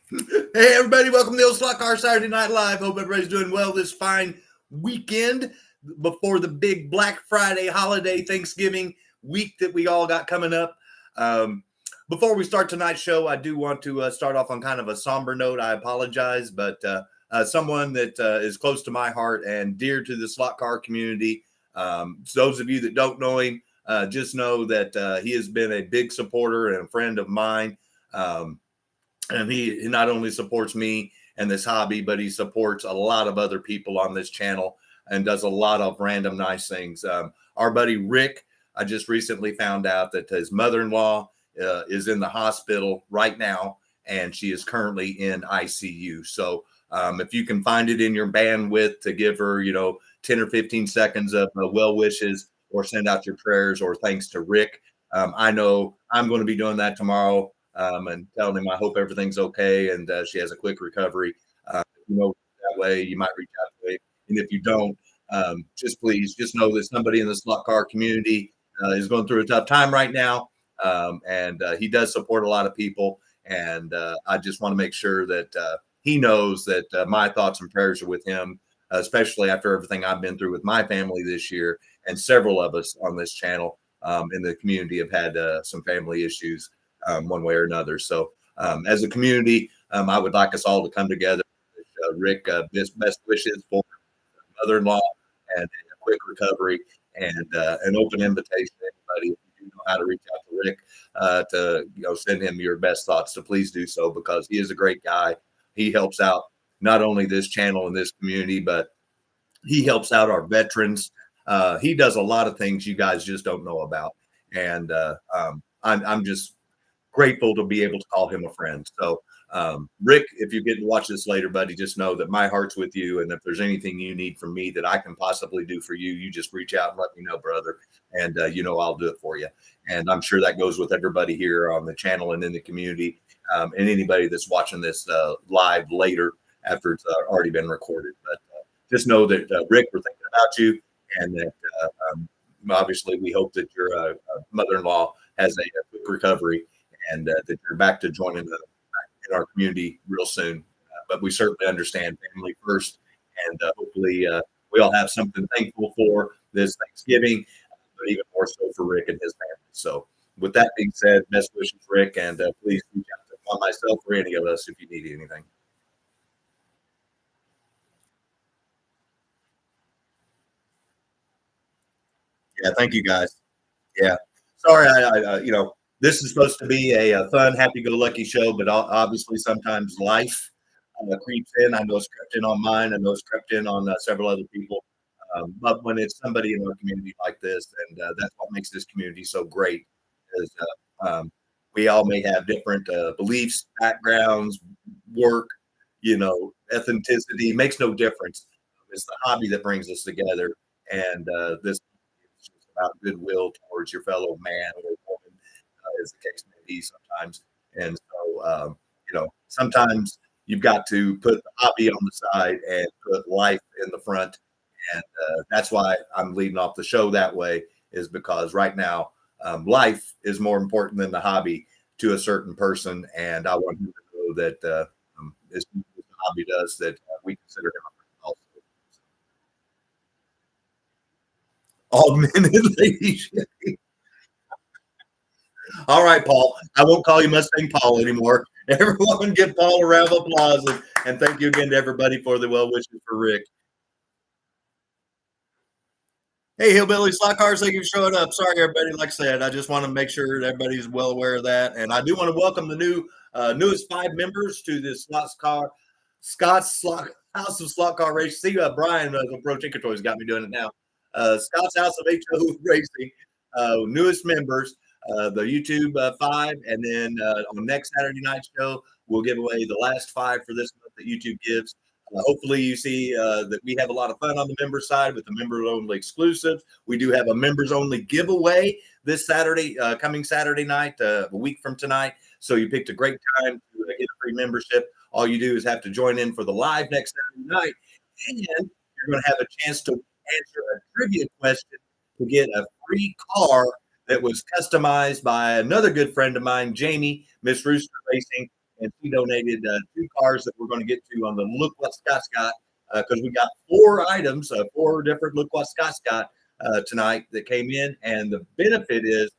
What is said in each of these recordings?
Hey, everybody, welcome to the Old Slot Car Saturday Night Live. Hope everybody's doing well this fine weekend before the big Black Friday holiday Thanksgiving week that we all got coming up. Before we start tonight's show, I do want to start off on kind of a somber note. I apologize, but someone that is close to my heart and dear to the slot car community. Those of you that don't know him, just know that he has been a big supporter and a friend of mine. And he not only supports me and this hobby, but he supports a lot of other people on this channel and does a lot of random nice things. Our buddy Rick, I just recently found out that his mother-in-law is in the hospital right now, and she is currently in ICU. So if you can find it in your bandwidth to give her, 10 or 15 seconds of well wishes or send out your prayers or thanks to Rick. I know I'm going to be doing that tomorrow. And telling him I hope everything's okay and she has a quick recovery. That way you might reach out to him. And if you don't, just know that somebody in the slot car community is going through a tough time right now. And he does support a lot of people. And I just want to make sure that he knows that my thoughts and prayers are with him, especially after everything I've been through with my family this year. And several of us on this channel in the community have had some family issues. One way or another. So as a community, I would like us all to come together. Rick, best wishes for mother-in-law and a quick recovery and an open invitation to anybody. If you know how to reach out to Rick to send him your best thoughts, to please do so, because he is a great guy. He helps out not only this channel and this community, but he helps out our veterans. He does a lot of things you guys just don't know about. And I'm just grateful to be able to call him a friend. So, Rick, if you get to watch this later, buddy, just know that my heart's with you. And if there's anything you need from me that I can possibly do for you, you just reach out and let me know, brother. And, I'll do it for you. And I'm sure that goes with everybody here on the channel and in the community and anybody that's watching this live later after it's already been recorded. But just know that, Rick, we're thinking about you. And that obviously we hope that your mother-in-law has a quick recovery and that you're back to joining in our community real soon. But we certainly understand family first, and hopefully we all have something thankful for this Thanksgiving, but even more so for Rick and his family. So with that being said, best wishes, Rick, and please reach out to myself or any of us if you need anything. Yeah, thank you guys. Yeah. Sorry, this is supposed to be a fun, happy-go-lucky show, but obviously sometimes life creeps in. I know it's crept in on mine. I know it's crept in on several other people. But when it's somebody in our community like this, and that's what makes this community so great, is we all may have different beliefs, backgrounds, work, ethnicity. Makes no difference. It's the hobby that brings us together, and this is just about goodwill towards your fellow man or woman, as the case may be sometimes. And so, sometimes you've got to put the hobby on the side and put life in the front. And that's why I'm leading off the show that way, is because right now, life is more important than the hobby to a certain person. And I want you to know that as the hobby does, that we consider him also. All men and ladies. All right, Paul. I won't call you Mustang Paul anymore. Everyone give Paul a round of applause. And thank you again to everybody for the well wishes for Rick. Hey, Hillbilly Slot Cars, thank you for showing up. Sorry, everybody. Like I said, I just want to make sure that everybody's well aware of that. And I do want to welcome the newest 5 members to this Scott's Slot House of Slot Car Racing. See, Brian from Pro Tinker Toys got me doing it now. Scott's House of HO Racing, newest members, the YouTube 5. And then on next Saturday night show, we'll give away the last 5 for this month that YouTube gives. Hopefully you see that we have a lot of fun on the member side with the members-only exclusives. We do have a members-only giveaway this Saturday, coming Saturday night, a week from tonight. So you picked a great time to get a free membership. All you do is have to join in for the live next Saturday night, and you're going to have a chance to answer a trivia question to get a free car that was customized by another good friend of mine, Jamie, Miss Rooster Racing. and she donated 2 cars that we're going to get to on the Look What Scott's Got, because we got 4 items, 4 different Look What Scott's Got tonight that came in, and the benefit is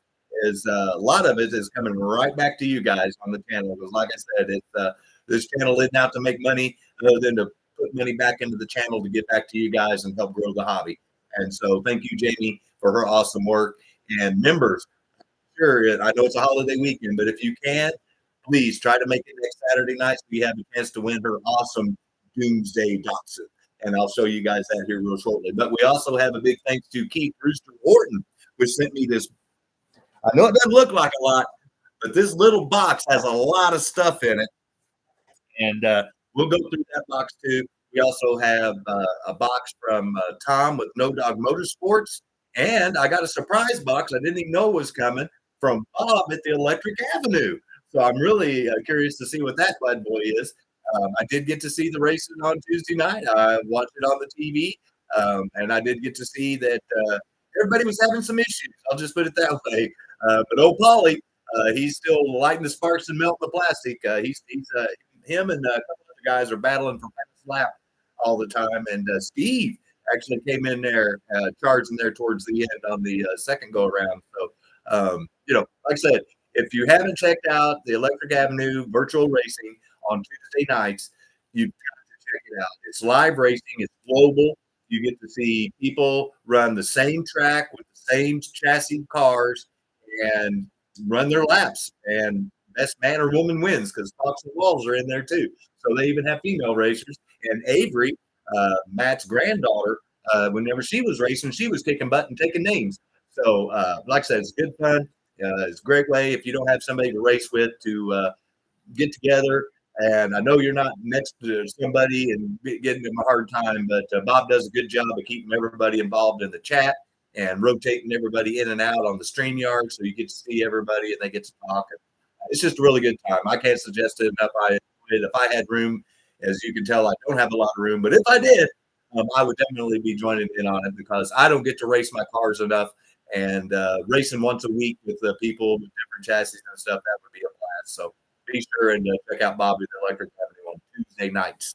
a lot of it is coming right back to you guys on the channel. Because, like I said, it's this channel isn't out to make money other than to put money back into the channel to get back to you guys and help grow the hobby. And so, thank you, Jamie, for her awesome work. And members, sure, I know it's a holiday weekend, but if you can, please try to make it next Saturday night so you have a chance to win her awesome Doomsday Dachshund. And I'll show you guys that here real shortly. But we also have a big thanks to Keith Rooster Horton, which sent me this. I know it doesn't look like a lot, but this little box has a lot of stuff in it. And we'll go through that box too. We also have a box from Tom with No Dog Motorsports. And I got a surprise box I didn't even know was coming from Bob at the Electric Avenue. So I'm really curious to see what that bad boy is. I did get to see the racing on Tuesday night. I watched it on the TV. And I did get to see that everybody was having some issues. I'll just put it that way. But old Paulie, he's still lighting the sparks and melting the plastic. Him and a couple other guys are battling for fast lap all the time. And Steve actually came in there charging there towards the end on the second go around. So, like I said, if you haven't checked out the Electric Avenue virtual racing on Tuesday nights, you've got to check it out. It's live racing. It's global. You get to see people run the same track with the same chassis cars and run their laps. And best man or woman wins because Fox and Walls are in there too. So they even have female racers. And Avery, Matt's granddaughter, whenever she was racing, she was kicking butt and taking names. So, like I said, it's good fun. It's a great way if you don't have somebody to race with to get together. And I know you're not next to somebody and getting them a hard time, but Bob does a good job of keeping everybody involved in the chat and rotating everybody in and out on the StreamYard so you get to see everybody and they get to talk. It's just a really good time. I can't suggest it enough. If I had room, as you can tell, I don't have a lot of room, but if I did, I would definitely be joining in on it because I don't get to race my cars enough. And racing once a week with people with different chassis and stuff, that would be a blast. So be sure and check out Bobby the Electric Avenue on Tuesday nights.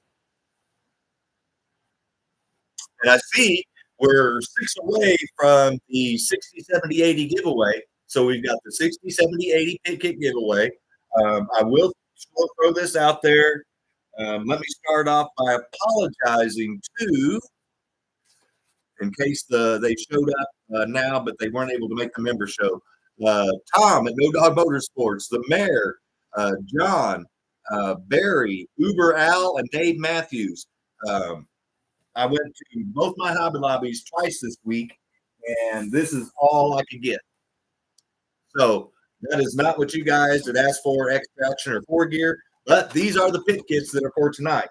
And I see we're 6 away from the 60, 70, 80 giveaway. So we've got the 60, 70, 80 pit kit giveaway. I will throw this out there. Let me start off by apologizing to, in case they showed up now, but they weren't able to make the member show. Tom at No Dog Motorsports, the Mayor, John, Barry, Uber Al, and Dave Matthews. I went to both my Hobby Lobbies twice this week, and this is all I could get. So that is not what you guys had asked for, extra action or 4 gear, but these are the pit kits that are for tonight.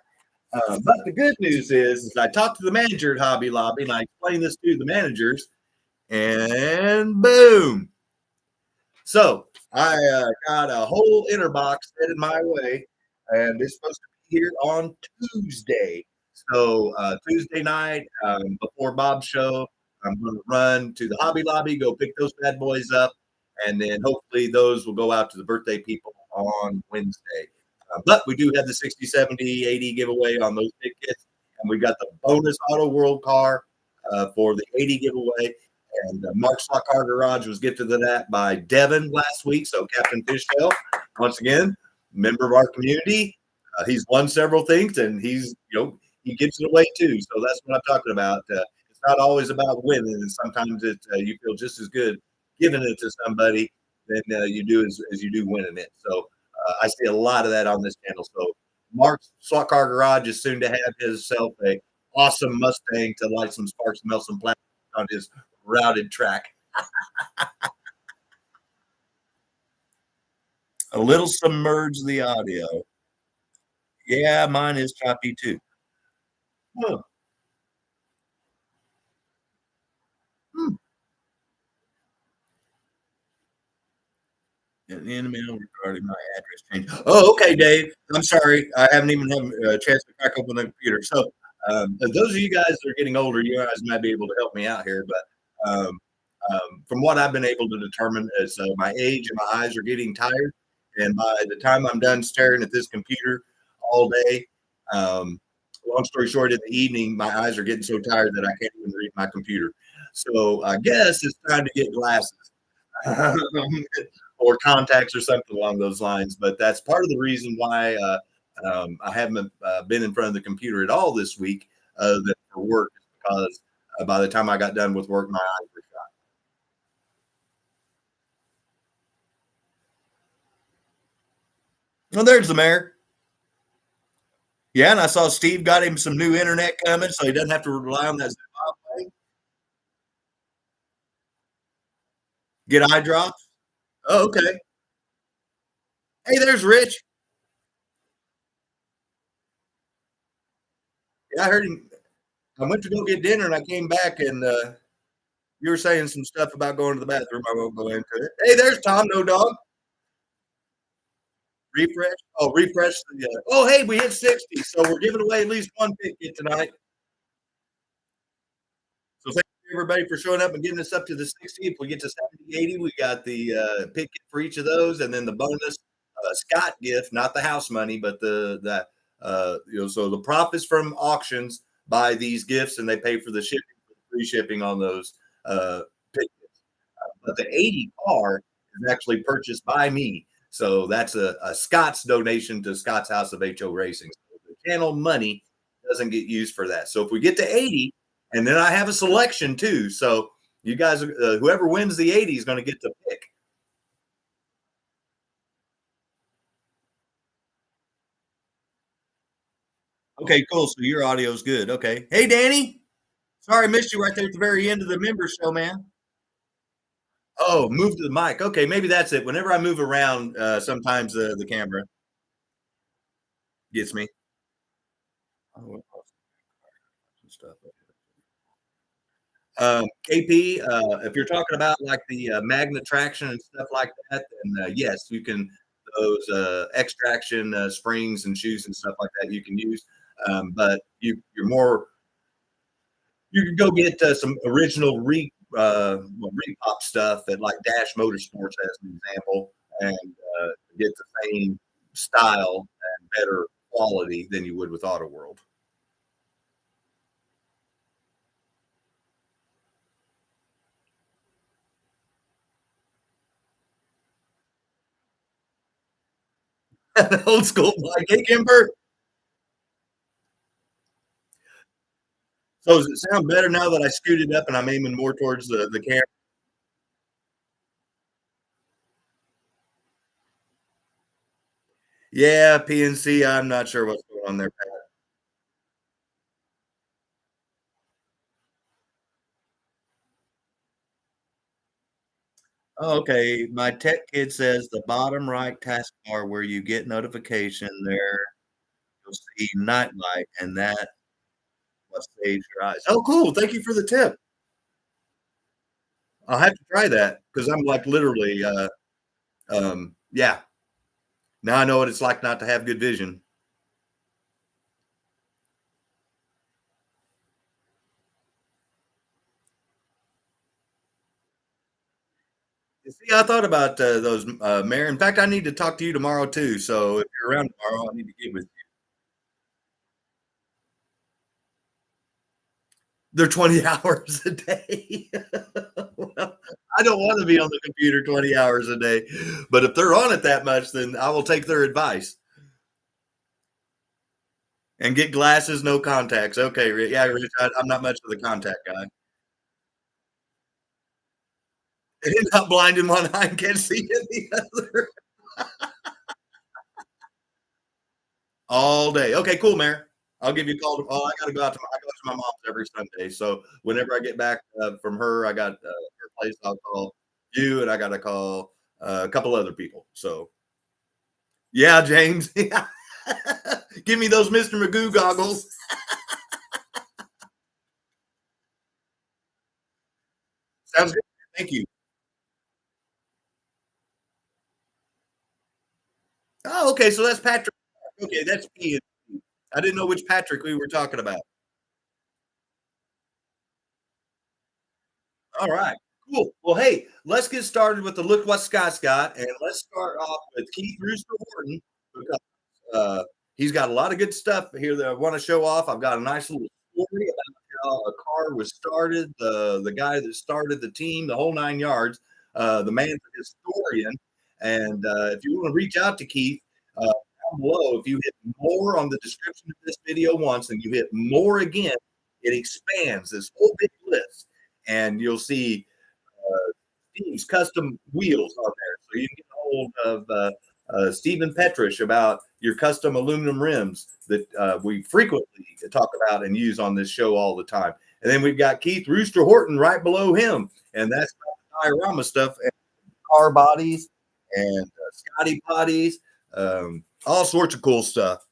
But the good news is I talked to the manager at Hobby Lobby, and I explained this to the managers, and boom. So I got a whole inner box headed my way, and it's supposed to be here on Tuesday. So Tuesday night, before Bob's show, I'm going to run to the Hobby Lobby, go pick those bad boys up, and then hopefully those will go out to the birthday people on Wednesday. But we do have the 60, 70, 80 giveaway on those pit kits, and we got the bonus Auto World car for the 80 giveaway. And Mark's Slot Car Garage was gifted to that by Devin last week. So Captain Fishtail, once again, member of our community. He's won several things, and he gives it away too. So that's what I'm talking about. It's not always about winning, and sometimes you feel just as good giving it to somebody than you do as you do winning it. So I see a lot of that on this channel. So Mark's Slot Car Garage is soon to have himself a awesome Mustang to light some sparks and melt some plastic on his routed track. A little submerge the audio. Yeah, mine is choppy too. Oh. In the email regarding my address change. Oh, okay, Dave. I'm sorry. I haven't even had a chance to crack open the computer. So those of you guys that are getting older, you guys might be able to help me out here. But from what I've been able to determine is my age and my eyes are getting tired. And by the time I'm done staring at this computer all day, um, long story short, in the evening, my eyes are getting so tired that I can't even read my computer. So I guess it's time to get glasses or contacts or something along those lines. But that's part of the reason why I haven't been in front of the computer at all this week for work, because by the time I got done with work, my eyes were shot. Well, there's the mayor. Yeah, and I saw Steve got him some new internet coming, so he doesn't have to rely on that Zimbabwe. Get eye drops. Oh, okay. Hey, there's Rich. Yeah, I heard him. I went to go get dinner and I came back and you were saying some stuff about going to the bathroom. I won't go into it. Hey, there's Tom, no dog. Refresh. Oh, refresh the. Oh, hey, we hit 60, so we're giving away at least one ticket tonight. So thank you everybody for showing up and getting us up to the 60. If we get to 70, 80, we got the picket for each of those, and then the bonus Scott gift, not the house money, but so the profits from auctions buy these gifts, and they pay for the shipping, free shipping on those pickets. But the 80 car is actually purchased by me. So that's a Scott's donation to Scott's House of HO Racing. So the channel money doesn't get used for that. So if we get to 80, and then I have a selection too. So you guys, whoever wins the 80 is going to get to pick. Okay, cool. So your audio is good. Okay. Hey, Danny. Sorry I missed you right there at the very end of the member show, man. Oh, move to the mic. Okay, maybe that's it. Whenever I move around, sometimes the camera gets me. Oh, stuff. KP, if you're talking about like the magnet traction and stuff like that, then yes, you can those extraction springs and shoes and stuff like that you can use. But you're more you can go get some original repop stuff at like Dash Motorsports as an example, and get the same style and better quality than you would with Auto World. Old school like, hey Kimber. So does it sound better now that I scooted up and I'm aiming more towards the camera? Yeah, PNC, I'm not sure what's going on there, Pat. Oh, okay. My tech kid says the bottom right taskbar where you get notification there, you'll see nightlight, and that what saves your eyes. Oh, cool. Thank you for the tip. I'll have to try that because I'm like literally, yeah. Now I know what it's like not to have good vision. You see, I thought about those, Mayor. In fact, I need to talk to you tomorrow too. So if you're around tomorrow, I need to get with you. They're 20 hours a day. Well, I don't want to be on the computer 20 hours a day, but if they're on it that much, then I will take their advice and get glasses, no contacts. Okay, yeah, Rich, I'm not much of the contact guy. Not blind in one eye and can't see in the other all day. Okay, cool, Mayor. I'll give you a call. Oh, I got to go out to I go to my mom's every Sunday. So whenever I get back from her, I got her place. I'll call you, and I got to call a couple other people. So yeah, James, give me those Mr. Magoo goggles. Sounds good. Thank you. Oh, okay. So that's Patrick. Okay, that's P. I didn't know which Patrick we were talking about. All right. Cool. Well, hey, let's get started with the look what Scott's got, and let's start off with Keith Rooster Horton because he's got a lot of good stuff here that I want to show off. I've got a nice little story about how a car was started, the guy that started the team, the whole 9 yards. The man's a historian, and if you want to reach out to Keith, down below, if you hit more on the description of this video once, and you hit more again, it expands this whole big list, and you'll see Steve's custom wheels on there. So you can get a hold of Stephen Petrish about your custom aluminum rims that we frequently talk about and use on this show all the time. And then we've got Keith Rooster Horton right below him, and that's the diorama stuff and car bodies and Scotty bodies, all sorts of cool stuff.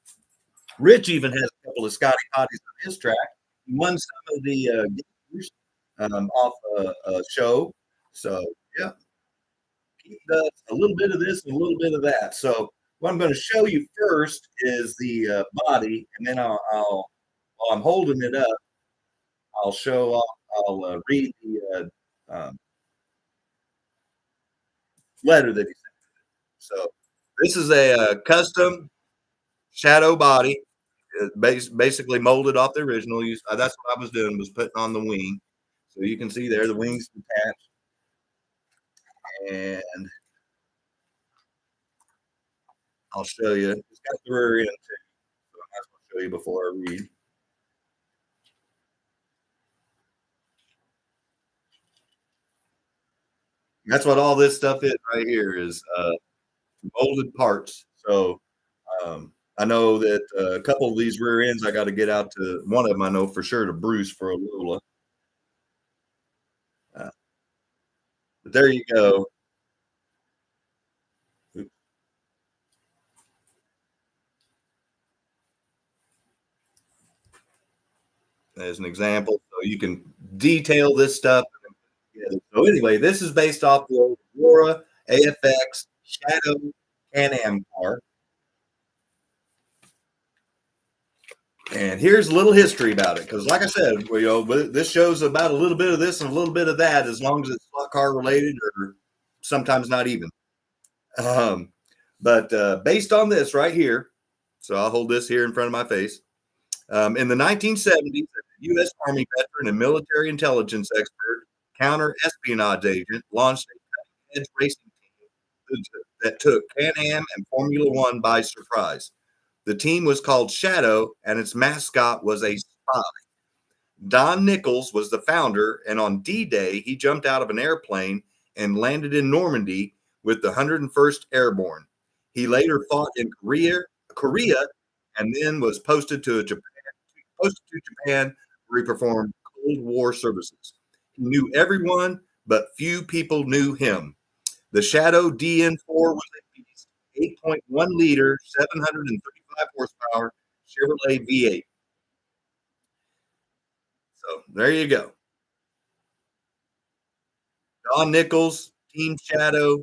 Rich even has a couple of Scotty bodies on his track. He won some of the Gators off a show. So, yeah, he does a little bit of this and a little bit of that. So, what I'm going to show you first is the body, and then while I'm holding it up, I'll show off, I'll read the letter that he sent. So, this is a custom shadow body, basically molded off the original. That's what I was doing, was putting on the wing. So, you can see there the wings detached. And I'll show you. It's got the rear end too. So I might as well show you before I read. That's what all this stuff is right here is molded parts. So I know that a couple of these rear ends I got to get out to one of them. I know for sure to Bruce for a Lola. But there you go. As an example, so you can detail this stuff. So anyway, this is based off the Aurora AFX Shadow Can-Am car. And here's a little history about it, because like I said, this shows about a little bit of this and a little bit of that, as long as it's slot car related or sometimes not even. But based on this right here, so I'll hold this here in front of my face. In the 1970s, a U.S. Army veteran and military intelligence expert, counter-espionage agent, launched a cutting-edge racing team that took Can-Am and Formula One by surprise. The team was called Shadow, and its mascot was a spy. Don Nichols was the founder, and on D-Day, he jumped out of an airplane and landed in Normandy with the 101st Airborne. He later fought in Korea, and then was posted to Japan, where he performed Cold War services. He knew everyone, but few people knew him. The Shadow DN4 was a beast, 8.1 liter, 735 horsepower Chevrolet V8. So there you go. Don Nichols, Team Shadow.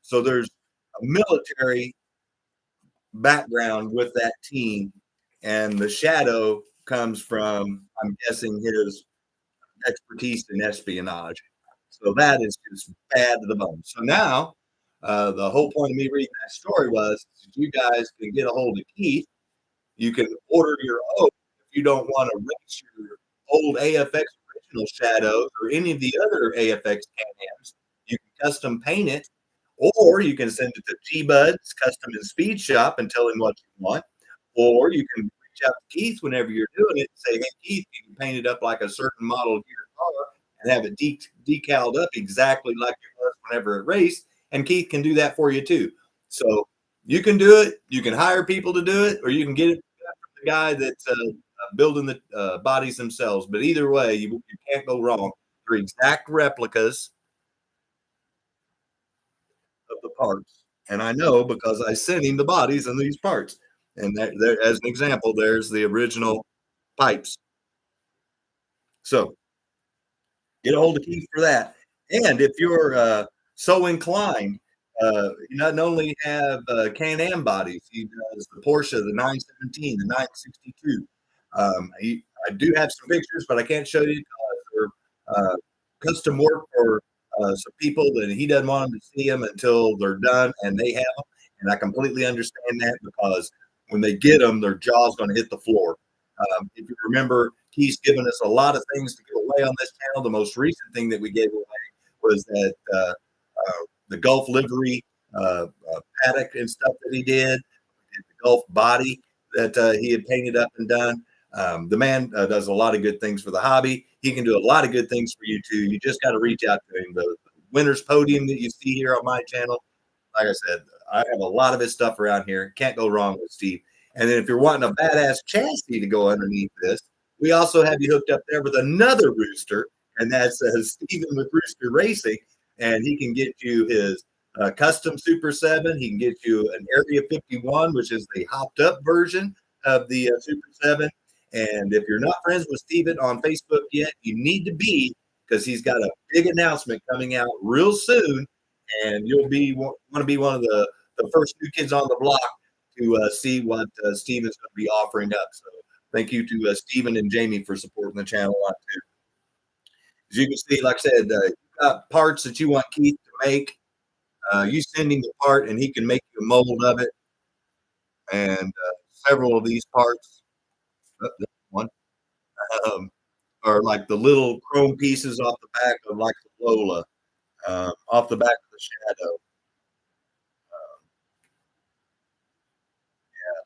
So there's a military background with that team, and the Shadow comes from, I'm guessing, his expertise in espionage. So that is just bad to the bone. So now, the whole point of me reading that story was you guys can get a hold of Keith. You can order your own if you don't want to race your old AFX original Shadows or any of the other AFX Can-Ams. You can custom paint it, or you can send it to G-Bud's Custom and Speed Shop and tell him what you want. Or you can reach out to Keith whenever you're doing it and say, hey, Keith, you can paint it up like a certain model of your car and have it decaled up exactly like it was whenever it raced. And Keith can do that for you too. So you can do it. You can hire people to do it, or you can get it from the guy that's building the bodies themselves. But either way, you can't go wrong. They're exact replicas of the parts. And I know because I sent him the bodies and these parts. And there, as an example, there's the original pipes. So get a hold of Keith for that. And if you're so inclined, you not only have Can-Am bodies, he does the Porsche, the 917, the 962. I do have some pictures, but I can't show you because uh, custom work for some people that he doesn't want them to see them until they're done and they have them. And I completely understand that because when they get them, their jaw's going to hit the floor. If you remember, he's given us a lot of things to give away on this channel. The most recent thing that we gave away was that the Gulf livery paddock and stuff that he did, the Gulf body that he had painted up and done. The man does a lot of good things for the hobby. He can do a lot of good things for you too. You just got to reach out to him. The winner's podium that you see here on my channel, like I said, I have a lot of his stuff around here. Can't go wrong with Steve. And then if you're wanting a badass chassis to go underneath this, we also have you hooked up there with another Rooster, and that's Steven with Rooster Racing, and he can get you his custom Super 7. He can get you an Area 51, which is the hopped up version of the Super 7. And if you're not friends with Steven on Facebook yet, you need to be, because he's got a big announcement coming out real soon, and you'll be want to be one of the first new kids on the block to see what Steven's going to be offering up. So thank you to Steven and Jamie for supporting the channel a lot too. As you can see, like I said, you've got parts that you want Keith to make. You send him the part, and he can make you a mold of it. And several of these parts, one, are like the little chrome pieces off the back of like the Lola, off the back of the Shadow.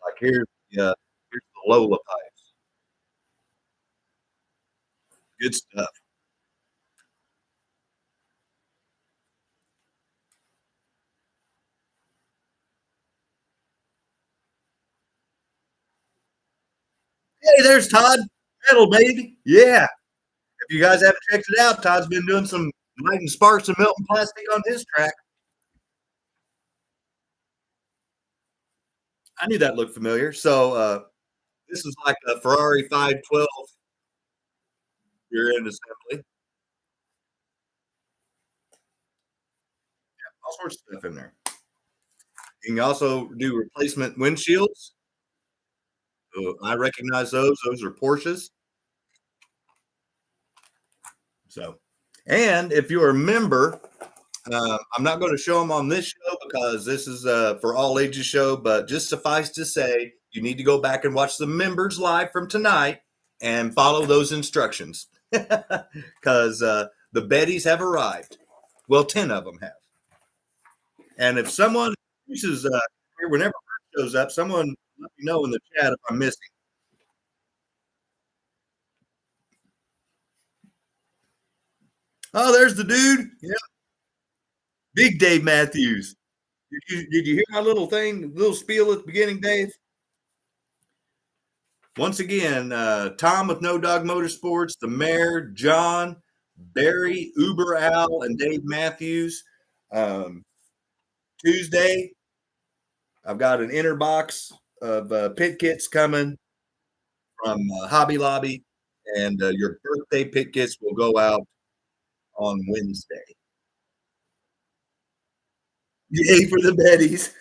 Like here's the Lola pipes. Good stuff. Hey, there's Todd. Metal, baby. Yeah. If you guys haven't checked it out, Todd's been doing some lighting sparks and melting plastic on his track. I knew that looked familiar. So this is like a Ferrari 512 rear end assembly. All sorts of stuff in there. You can also do replacement windshields. I recognize those. Those are Porsches. So, and if you're a member, I'm not going to show them on this show because this is for all ages show, but just suffice to say, you need to go back and watch the members live from tonight and follow those instructions because the Bettys have arrived. Well, 10 of them have. And if someone uses whenever it shows up, someone let me know in the chat if I'm missing. Oh, there's the dude. Yeah. Big Dave Matthews. Did you hear my little thing, little spiel at the beginning, Dave? Once again, Tom with No Dog Motorsports, the mayor, John, Barry, Uber Al, and Dave Matthews. Tuesday, I've got an inner box of pit kits coming from Hobby Lobby, and your birthday pit kits will go out on Wednesday. Yay for the Bettys.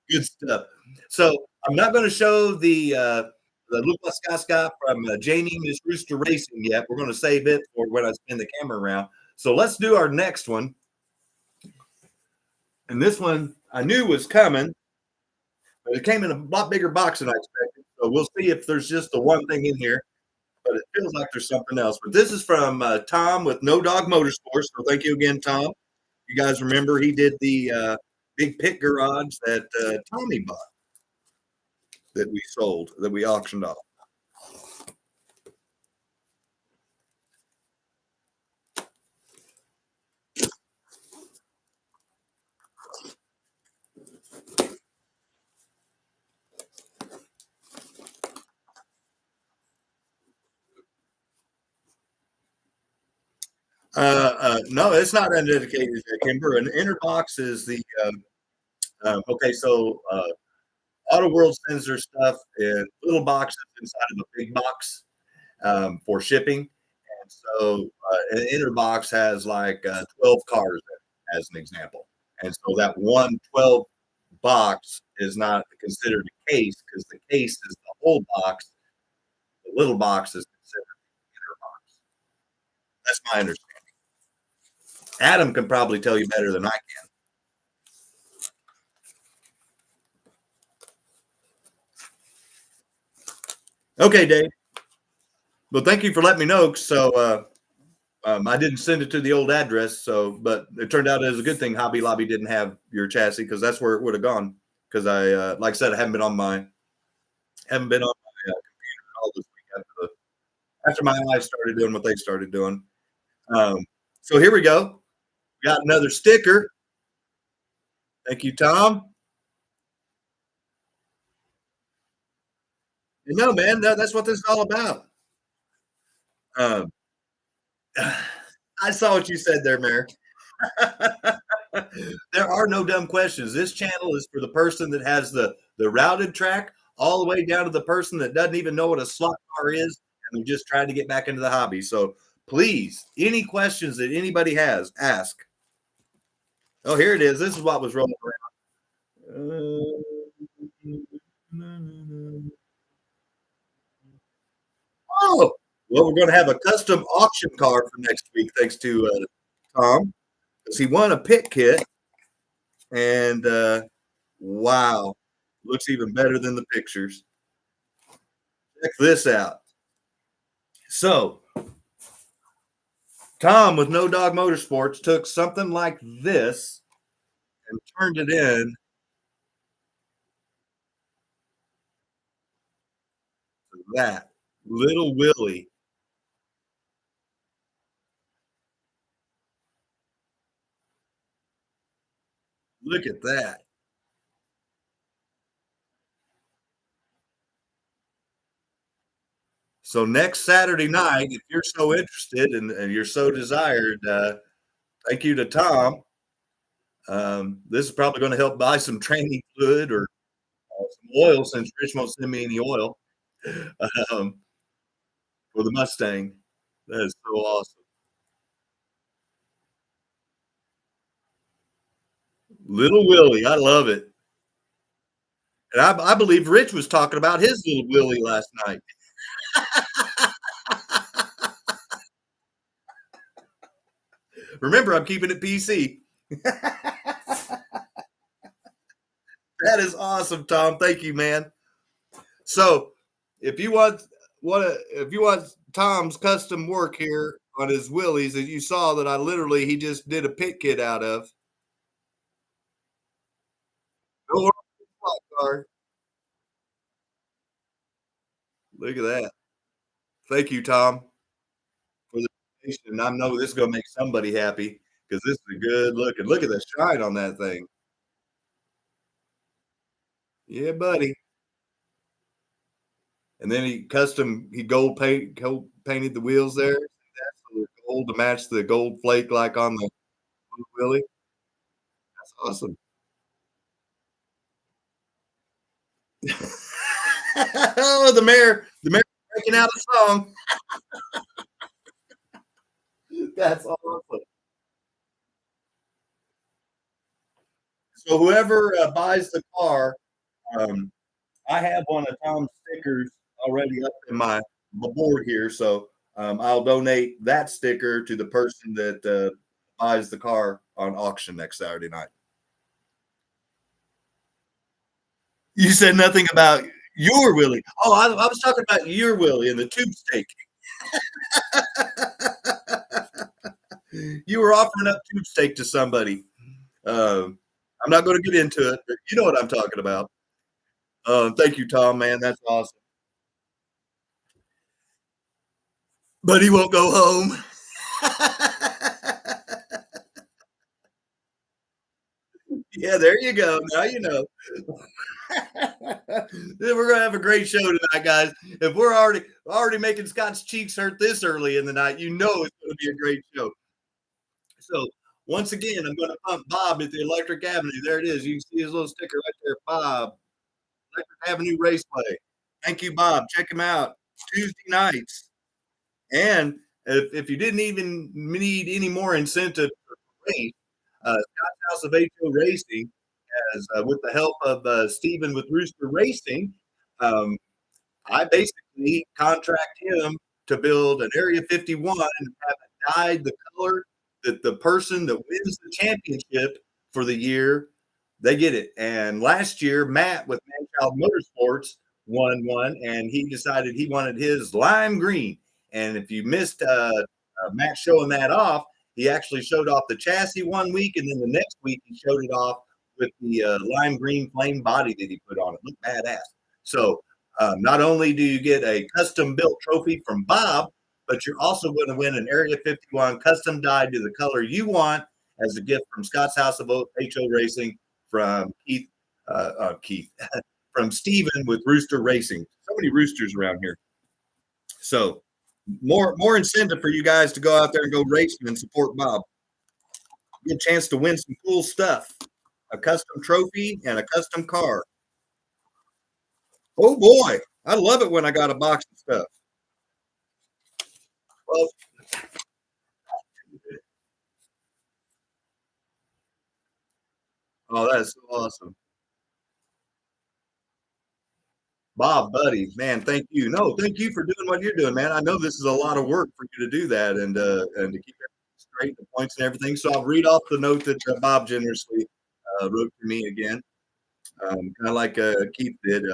Good stuff. So I'm not going to show the Lucas Casca from Jamie Miss Rooster Racing yet. We're going to save it for when I spin the camera around. So let's do our next one. And this one I knew was coming, but it came in a lot bigger box than I expected. So we'll see if there's just the one thing in here, but it feels like there's something else. But this is from Tom with No Dog Motorsports. So thank you again, Tom. You guys remember he did the big pit garage that Tommy bought that we sold, that we auctioned off. No, it's not undedicated, Kimber. An inner box is the okay. So AUTOWORLD sends their stuff in little boxes inside of a big box for shipping, and so an inner box has like 12 cars in it, as an example, and so that 112 box is not considered a case because the case is the whole box. The little box is considered the inner box. That's my understanding. Adam can probably tell you better than I can. Okay, Dave. Well, thank you for letting me know. So I didn't send it to the old address. So, but it turned out it was a good thing Hobby Lobby didn't have your chassis because that's where it would have gone. Because like I said, I haven't been on my computer all this week after my eyes started doing what they started doing. So here we go. We got another sticker. Thank you, Tom. You know, man, that's what this is all about. Um, I saw what you said there, Mayor. There are no dumb questions. This channel is for the person that has the routed track all the way down to the person that doesn't even know what a slot car is and they're just trying to get back into the hobby. So please, any questions that anybody has, ask. Oh, here it is. This is what was rolling around. Oh, well, we're going to have a custom auction car for next week, thanks to Tom, because he won a pit kit. And wow, looks even better than the pictures. Check this out. So, Tom with No Dog Motorsports took something like this and turned it in to that. Little Willie. Look at that. So, next Saturday night, if you're so interested and you're so desired, thank you to Tom. This is probably going to help buy some training fluid or some oil since Rich won't send me any oil um, for the Mustang. That is so awesome. Little Willie, I love it. And I believe Rich was talking about his little Willie last night. Remember, I'm keeping it PC. That is awesome, Tom. Thank you, man. So, if you want Tom's custom work here on his Willies, as you saw that he just did a pit kit out of. Don't worry, look at that. Thank you, Tom, for the donation. I know this is going to make somebody happy because this is a good looking. Look at the shine on that thing. Yeah, buddy. And then he gold painted the wheels there. That's gold to match the gold flake like on the Willie. That's awesome. Oh, the mayor breaking out a song. That's awesome. So whoever buys the car, um, I have one of Tom's stickers already up in my board here, so I'll donate that sticker to the person that buys the car on auction next Saturday night. You said nothing about your Willie. Oh, I was talking about your Willie and the tube steak. You were offering up tube steak to somebody. I'm not going to get into it, but you know what I'm talking about. Thank you, Tom, man. That's awesome. But he won't go home. Yeah, there you go. Now you know. We're gonna have a great show tonight, guys. If we're already making Scott's cheeks hurt this early in the night, you know it's gonna be a great show. So once again, I'm gonna pump Bob at the Electric Avenue. There it is. You can see his little sticker right there, Bob, Electric Avenue Raceway. Thank you, Bob. Check him out Tuesday nights. And if you didn't even need any more incentive to race, Scott's House of HO Racing has, with the help of Stephen with Rooster Racing, um, I basically contract him to build an Area 51 and have it dyed the color that the person that wins the championship for the year, they get it. And last year, Matt with Manchild Motorsports won one, and he decided he wanted his lime green. And if you missed Matt showing that off, he actually showed off the chassis one week, and then the next week he showed it off with the lime green flame body that he put on it. Looked badass. So not only do you get a custom built trophy from Bob, but you're also going to win an Area 51 custom dyed to the color you want as a gift from Scott's House of HO Racing, from Keith, from Steven with Rooster Racing. So many roosters around here. So more incentive for you guys to go out there and go racing and support Bob. Get a chance to win some cool stuff, a custom trophy and a custom car. Oh boy, I love it when I got a box of stuff. Well, oh, that's so awesome. Bob, buddy, man, thank you. No, thank you for doing what you're doing, man. I know this is a lot of work for you to do that and to keep everything straight, the points and everything. So I'll read off the note that Bob generously wrote to me again, kind of like Keith did.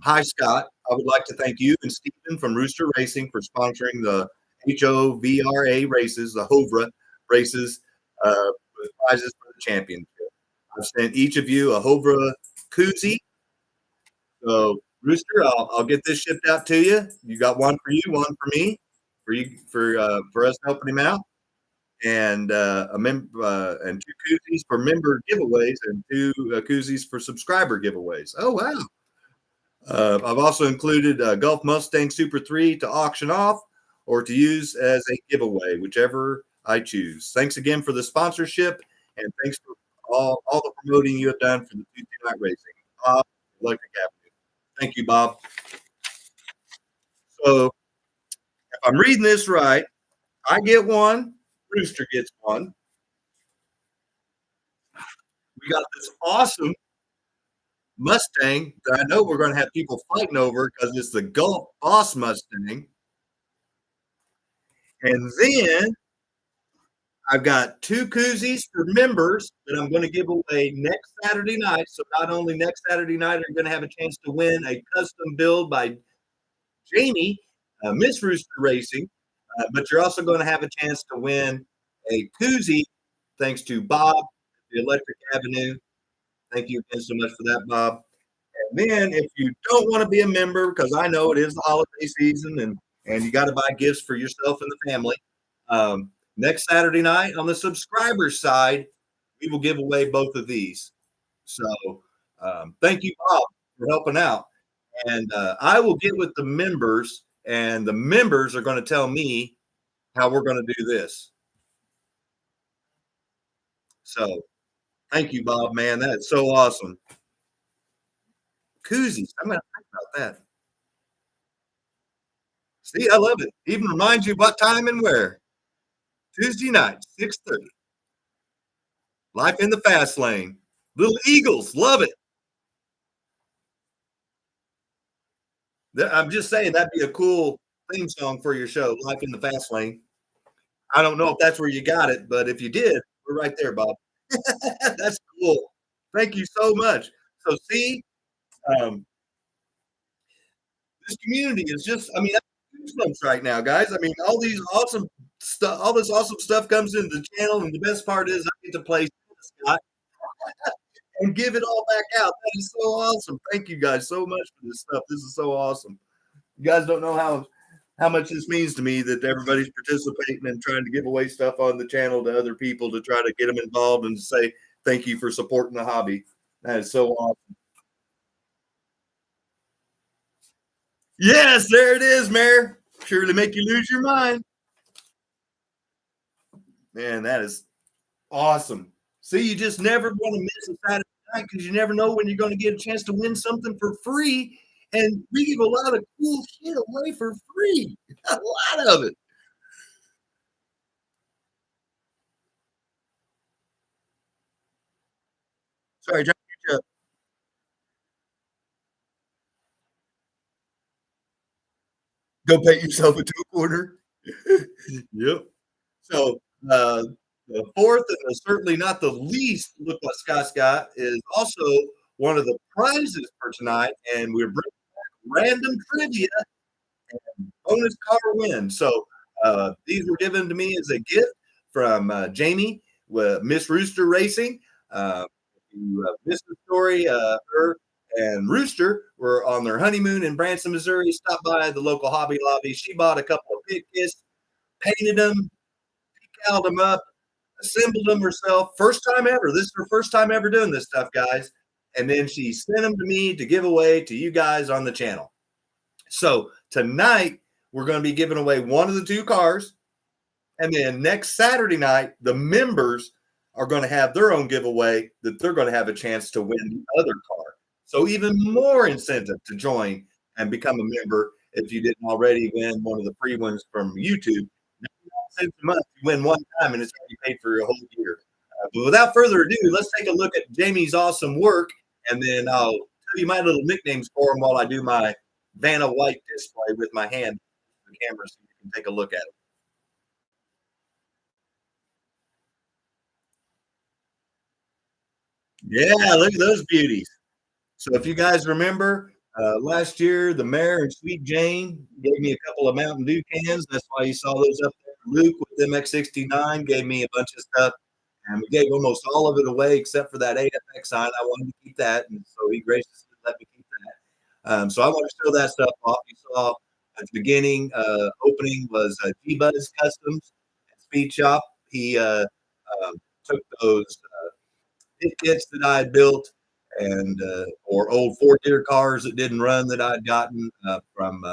Hi, Scott. I would like to thank you and Stephen from Rooster Racing for sponsoring the HOVRA races, the HOVRA races, with prizes for the championship. I've sent each of you a HOVRA koozie. So, Rooster, I'll get this shipped out to you. You got one for you, one for me, for us helping him out, and and two koozies for member giveaways and two koozies for subscriber giveaways. Oh wow! I've also included Gulf Mustang Super 3 to auction off or to use as a giveaway, whichever I choose. Thanks again for the sponsorship, and thanks for all the promoting you have done for the Tuesday night racing. Bob, Electric Avenue. Thank you, Bob. So if I'm reading this right, I get one, Rooster gets one. We got this awesome Mustang that I know we're going to have people fighting over because it's the Gulf Boss Mustang. And then I've got two koozies for members that I'm going to give away next Saturday night. So not only next Saturday night are you going to have a chance to win a custom build by Jamie, Miss Rooster Racing, but you're also going to have a chance to win a koozie thanks to Bob, the Electric Avenue. Thank you again so much for that, Bob. And then if you don't want to be a member, because I know it is the holiday season and you got to buy gifts for yourself and the family, next Saturday night on the subscribers side, we will give away both of these. So thank you, Bob, for helping out. And I will get with the members, and the members are going to tell me how we're going to do this. So thank you, Bob, man. That is so awesome. Koozies. I'm going to think about that. See, I love it. Even reminds you what time and where. Tuesday night, 6:30. Life in the fast lane. Little Eagles. Love it. I'm just saying that'd be a cool theme song for your show, Life in the Fast Lane. I don't know if that's where you got it, but if you did, we're right there, Bob. That's cool. Thank you so much. So, see, um, this community is just, I mean, goosebumps right now, guys. I mean, all these awesome stuff, all this awesome stuff comes into the channel, and the best part is I get to play Scott and give it all back out. That is so awesome. Thank you guys so much for this stuff. This is so awesome. You guys don't know how much this means to me that everybody's participating and trying to give away stuff on the channel to other people to try to get them involved and to say thank you for supporting the hobby. That is so awesome. Yes, there it is, Mayor. Sure to make you lose your mind. Man, that is awesome. See, you just never want to miss a Saturday night because you never know when you're going to get a chance to win something for free. And we give a lot of cool shit away for free. A lot of it. Sorry, John. Go paint yourself into a corner. Yep. So, the fourth and certainly not the least look what Scott's got is also one of the prizes for tonight, and we're bringing random trivia and bonus car win. So, these were given to me as a gift from Jamie with Miss Rooster Racing. If you missed the story, her and Rooster were on their honeymoon in Branson, Missouri. Stopped by the local Hobby Lobby. She bought a couple of pit kits, painted them, decaled them up, assembled them herself. First time ever. This is her first time ever doing this stuff, guys. And then she sent them to me to give away to you guys on the channel. So tonight, we're going to be giving away one of the two cars. And then next Saturday night, the members are going to have their own giveaway that they're going to have a chance to win the other car. So even more incentive to join and become a member if you didn't already win one of the free ones from YouTube. $99 a month, you win one time, and it's already paid for your whole year. But without further ado, let's take a look at Jamie's awesome work, and then I'll tell you my little nicknames for him while I do my Vanna White display with my hand to the camera so you can take a look at it. Yeah, look at those beauties. So if you guys remember, last year, the mayor and Sweet Jane gave me a couple of Mountain Dew cans. That's why you saw those up there. Luke with MX69 gave me a bunch of stuff, and we gave almost all of it away except for that AFX sign. I wanted to keep that, and so he graciously let me keep that. So I want to show that stuff off. You saw at the beginning, opening was G-Buzz Customs Speed Shop. He took those pit kits that I had built and or old Ford Deer cars that didn't run that I'd gotten from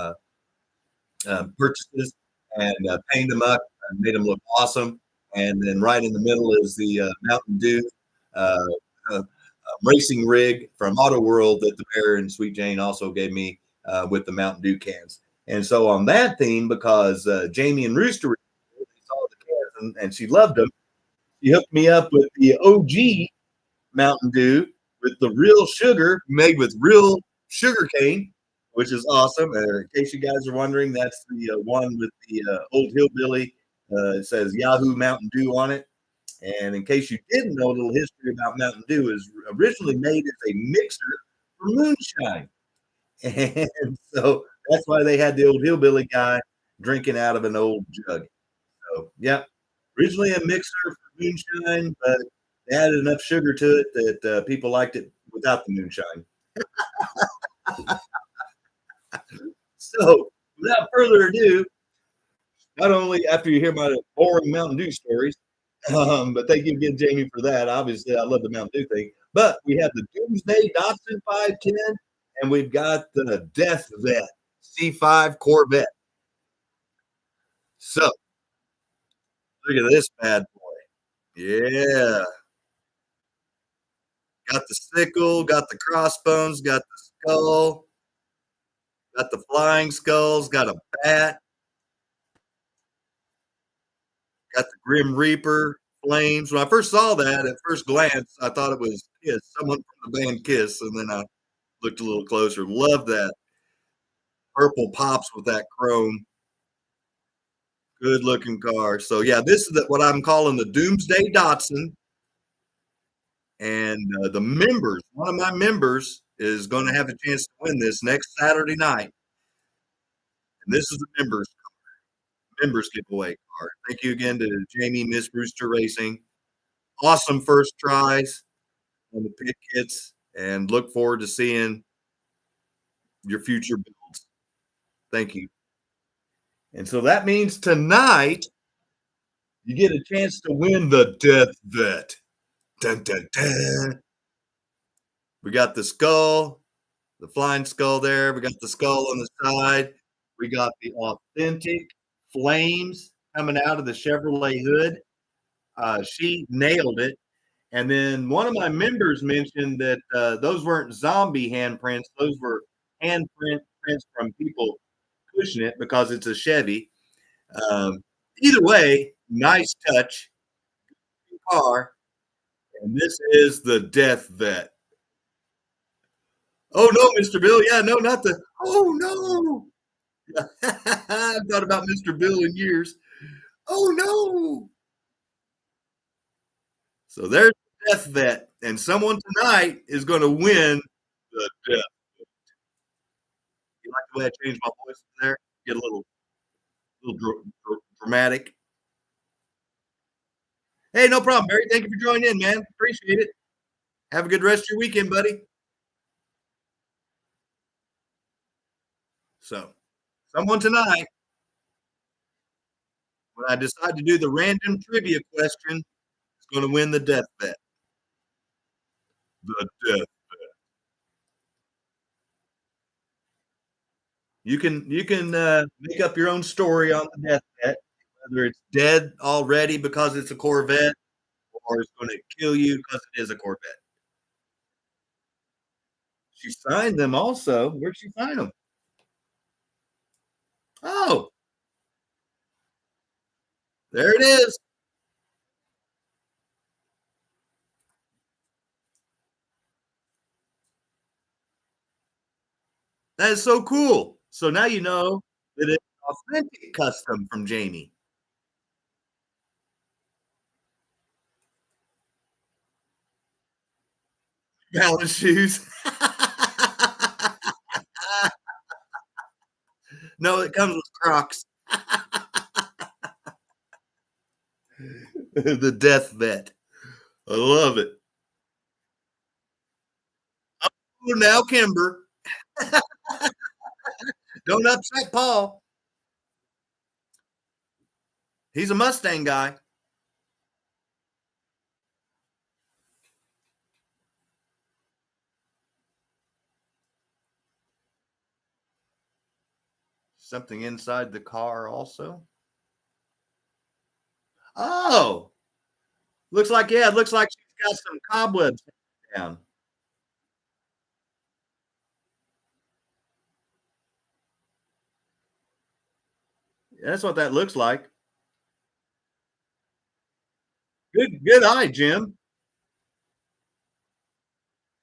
purchases and painted them up and made them look awesome. And then right in the middle is the Mountain Dew uh, uh, racing rig from AUTOWORLD that the Bear and Sweet Jane also gave me with the Mountain Dew cans. And so on that theme, because Jamie and Rooster they saw the cans and she loved them, she hooked me up with the OG Mountain Dew with the real sugar made with real sugar cane, which is awesome. In case you guys are wondering, that's the one with the old hillbilly. It says Yahoo Mountain Dew on it. And in case you didn't know, a little history about Mountain Dew is originally made as a mixer for moonshine. And so that's why they had the old hillbilly guy drinking out of an old jug. So, yeah, originally a mixer for moonshine, but they added enough sugar to it that people liked it without the moonshine. So, without further ado, not only after you hear my boring Mountain Dew stories, but thank you again, Jamie, for that. Obviously, I love the Mountain Dew thing. But we have the Doomsday Datsun 510, and we've got the Death Vet C5 Corvette. So, look at this bad boy. Yeah. Got the sickle, got the crossbones, got the skull, got the flying skulls, got a bat, got the Grim Reaper flames. When I first saw that at first glance, I thought it was Kiss, someone from the band Kiss, and then I looked a little closer. Love that purple pops with that chrome. Good looking car. So yeah, this is what I'm calling the Doomsday Datsun. And the members, one of my members is going to have a chance to win this next Saturday night. And this is the members giveaway card. Thank you again to Jamie, Miss Rooster Racing. Awesome first tries on the pit kits, and look forward to seeing your future builds. Thank you. And so that means tonight you get a chance to win the Death Vet. Dun, dun, dun. We got the skull, the flying skull there. We got the skull on the side. We got the authentic flames coming out of the Chevrolet hood. She nailed it. And then one of my members mentioned that those weren't zombie handprints. Those were handprints from people pushing it because it's a Chevy. Either way, nice touch. Car. And this is the Death Vet. Oh, no, Mr. Bill. Yeah, no, not the. Oh, no. I've thought about Mr. Bill in years. Oh no! So there's the death vet, and someone tonight is going to win the death. You like the way I changed my voice there? Get a little dramatic. Hey, no problem, Barry. Thank you for joining in, man. Appreciate it. Have a good rest of your weekend, buddy. So, someone tonight, when I decide to do the random trivia question, is going to win the death bet. The death. You can make up your own story on the death bet, whether it's dead already because it's a Corvette, or it's going to kill you because it is a Corvette. She signed them also. Where'd she sign them? Oh, there it is. That is so cool. So now you know that it's authentic custom from Jamie. Balance shoes. No, it comes with Crocs. The death vet. I love it. Oh, now Kimber. Don't upset Paul. He's a Mustang guy. Something inside the car also. Oh, looks like, yeah, it looks like she's got some cobwebs down. That's what that looks like. Good eye, Jim.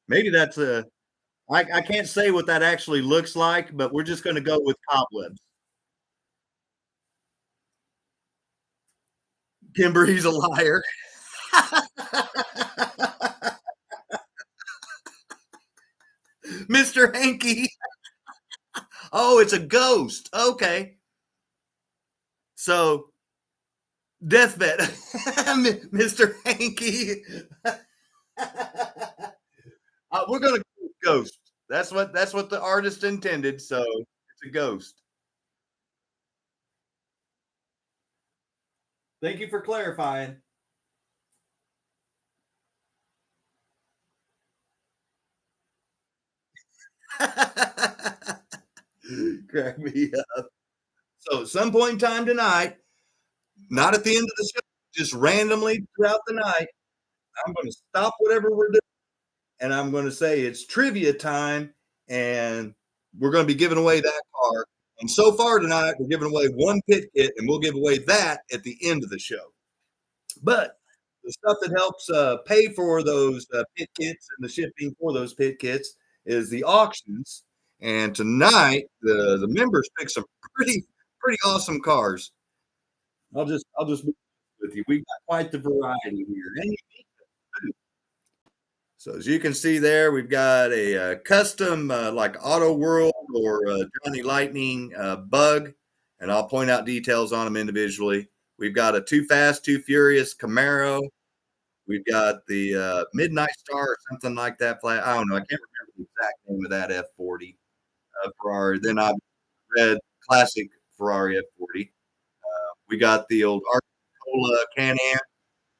Maybe that's a. I can't say what that actually looks like, but we're just going to go with cobwebs. Kimber, he's a liar. Mr. Hanky. Oh, it's a ghost. Okay. So, deathbed. Mr. Hanky. We're going to go with ghost. That's what the artist intended, so it's a ghost. Thank you for clarifying. Crack me up. So, at some point in time tonight, not at the end of the show, just randomly throughout the night, I'm going to stop whatever we're doing and I'm going to say it's trivia time and we're going to be giving away that car. And so far tonight, we're giving away one pit kit and we'll give away that at the end of the show. But the stuff that helps pay for those pit kits and the shipping for those pit kits is the auctions. And tonight, the members pick some pretty awesome cars. I'll just be with you. We've got quite the variety here. And so as you can see there, we've got a custom like Auto World or Johnny Lightning bug, and I'll point out details on them individually. We've got a Too Fast, Too Furious Camaro. We've got the Midnight Star or something like that. I don't know. I can't remember the exact name of that F40 Ferrari. Then I've read classic Ferrari F40. We got the old Arcola Can-Am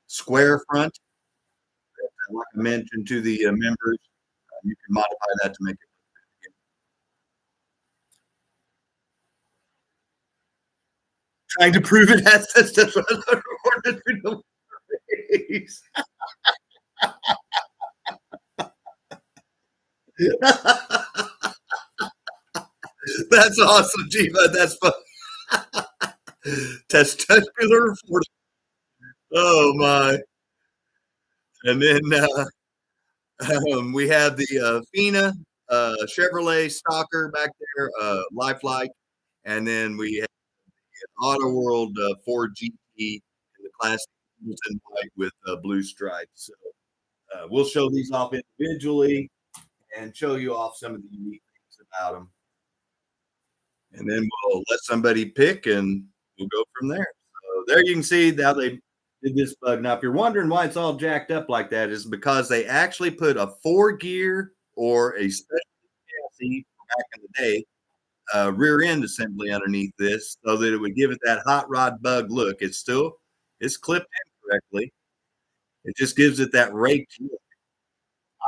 square front. Like I mentioned to the members, you can modify that to make it look good. Trying to prove it has that's what I recorded for the face. That's awesome, Jiva. That's fun. Testicular force. Oh my! And then we have the Fina Chevrolet Stalker back there, Lifelike, And then we have Auto World 4 GT in the classic in white with blue stripes. So we'll show these off individually and show you off some of the unique things about them. And then we'll let somebody pick and we'll go from there. So there you can see how they did this bug. Now, if you're wondering why it's all jacked up like that, is because they actually put a 4-gear or a special chassis back in the day rear end assembly underneath this so that it would give it that hot rod bug look. It's clipped in correctly. It just gives it that raked look.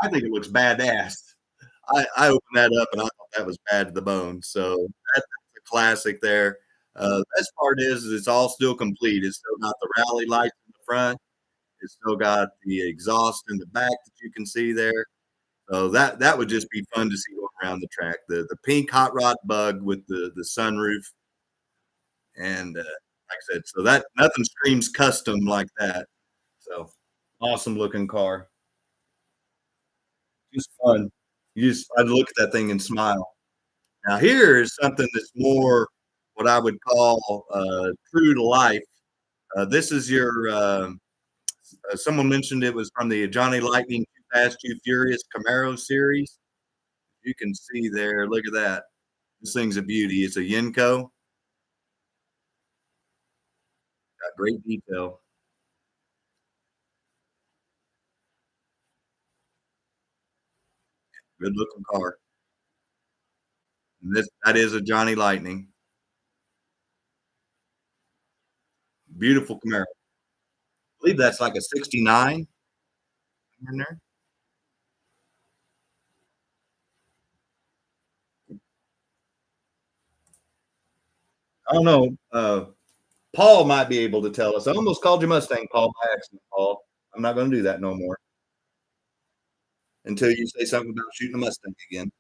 I think it looks badass. I opened that up and I thought that was bad to the bone. So that's a classic there. Best part is it's all still complete. It's still got the rally lights in the front. It's still got the exhaust in the back that you can see there. So that would just be fun to see going around the track. The pink hot rod bug with the sunroof, and like I said, so that nothing screams custom like that. So awesome looking car, just fun. I'd look at that thing and smile. Now here is something that's more what I would call true to life. This is your. Someone mentioned it was from the Johnny Lightning Too Fast Too Furious Camaro series. You can see there. Look at that. This thing's a beauty. It's a Yenko. Got great detail. Good looking car. And that is a Johnny Lightning. Beautiful Camaro. I believe that's like a 69 in there. I don't know. Paul might be able to tell us. I almost called you Mustang, Paul, by accident, Paul. I'm not going to do that no more until you say something about shooting a Mustang again.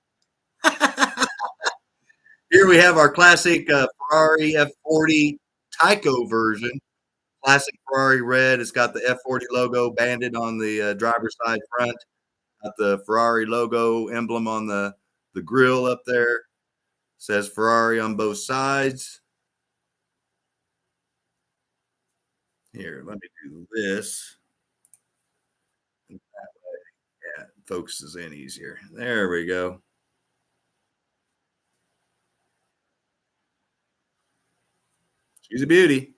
Here we have our classic Ferrari F40 TYCO version. Classic Ferrari red. It's got the F40 logo banded on the driver's side front. Got the Ferrari logo emblem on the grill up there. Says Ferrari on both sides. Here, let me do this. That way. Yeah, it focuses in easier. There we go. She's a beauty.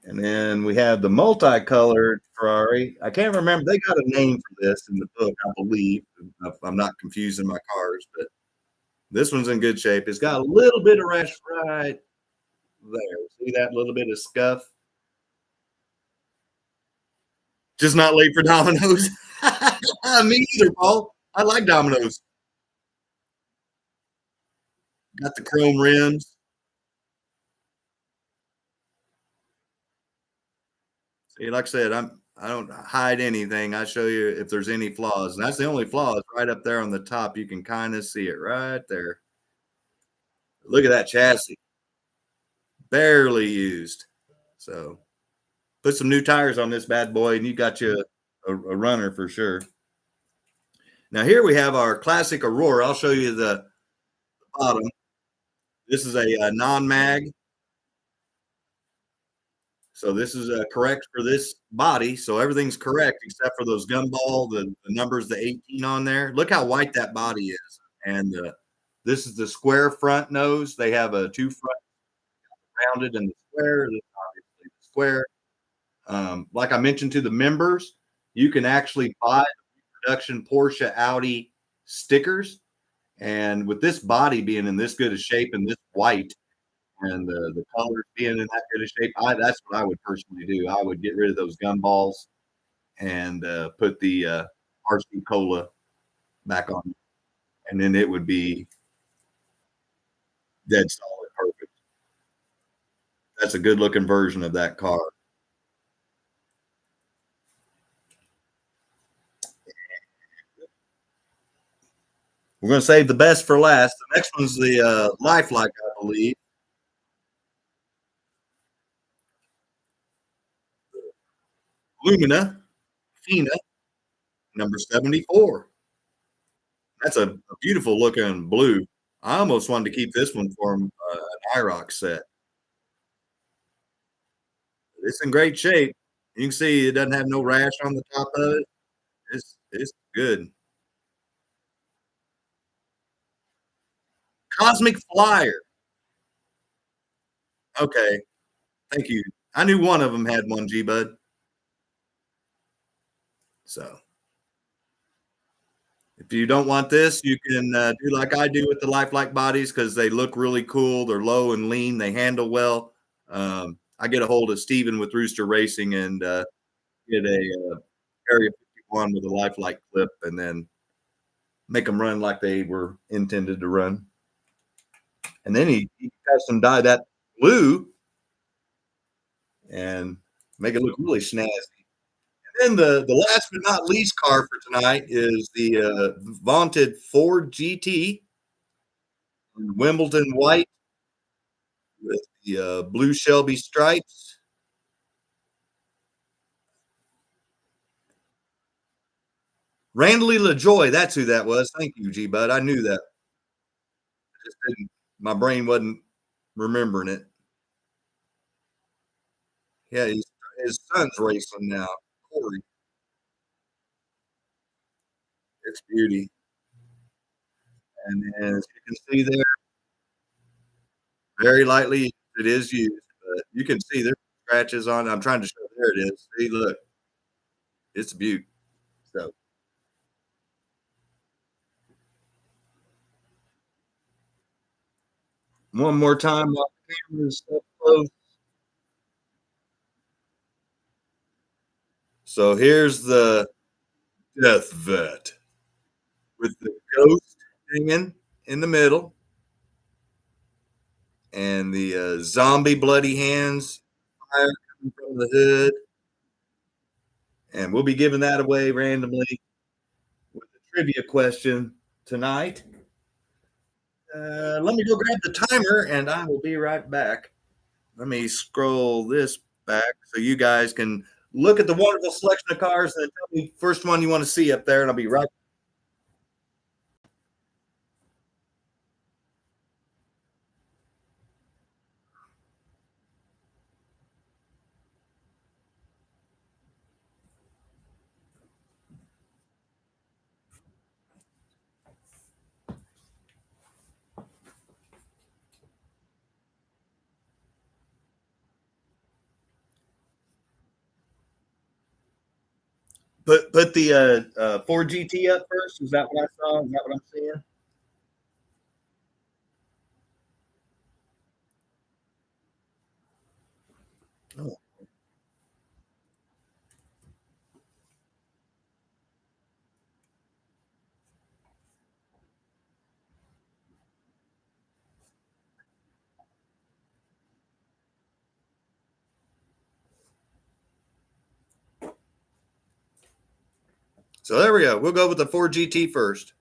And then we have the multicolored Ferrari. I can't remember. They got a name for this in the book, I believe. If I'm not confusing my cars, but this one's in good shape. It's got a little bit of rash right there. See that little bit of scuff? Just not late for Domino's. Me either, Paul. I like Domino's. Got the chrome rims. See, like I said, I don't hide anything. I show you if there's any flaws. And that's the only flaw is right up there on the top. You can kind of see it right there. Look at that chassis. Barely used. So put some new tires on this bad boy and you got you a runner for sure. Now here we have our classic Aurora. I'll show you the bottom. This is a non-mag. So this is correct for this body. So everything's correct except for those gumball, the numbers, the 18 on there. Look how white that body is. And this is the square front nose. They have a two front rounded and the square. This is obviously the square. Like I mentioned to the members, you can actually buy the production Porsche Audi stickers. And with this body being in this good a shape and this white, and the colors being in that good of shape, that's what I would personally do. I would get rid of those gumballs and put the RC Cola back on, and then it would be dead solid, perfect. That's a good looking version of that car. We're going to save the best for last. The next one's the Lifelike, I believe. Lumina Fina, number 74. That's a beautiful looking blue. I almost wanted to keep this one for an IROC set. It's in great shape. You can see it doesn't have no rash on the top of it. It's good. Cosmic Flyer. Okay, thank you. I knew one of them had one, G Bud. So if you don't want this, you can do like I do with the lifelike bodies because they look really cool. They're low and lean. They handle well. I get a hold of Steven with Rooster Racing and get a Area 51 with a lifelike clip and then make them run like they were intended to run. And then he custom dye that blue and make it look really snazzy. And then the last but not least car for tonight is the vaunted Ford GT in Wimbledon white with the blue Shelby stripes. Randy LaJoy, that's who that was. Thank you, G Bud. I knew that. Just didn't, my brain wasn't remembering it. Yeah, his son's racing now. Corey, it's beauty. And as you can see there, very lightly it is used, but you can see there's scratches on it. I'm trying to show. There it is. See, look, it's a beaut. So one more time while the camera's up close. So here's the death vet with the ghost hanging in the middle and the zombie bloody hands fire coming from the hood. And we'll be giving that away randomly with a trivia question tonight. Let me go grab the timer and I will be right back. Let me scroll this back so you guys can look at the wonderful selection of cars and tell me first one you want to see up there, and I'll be right. Put the Ford GT up first. Is that what I saw? Is that what I'm seeing? Oh. So there we go. We'll go with the Ford GT first.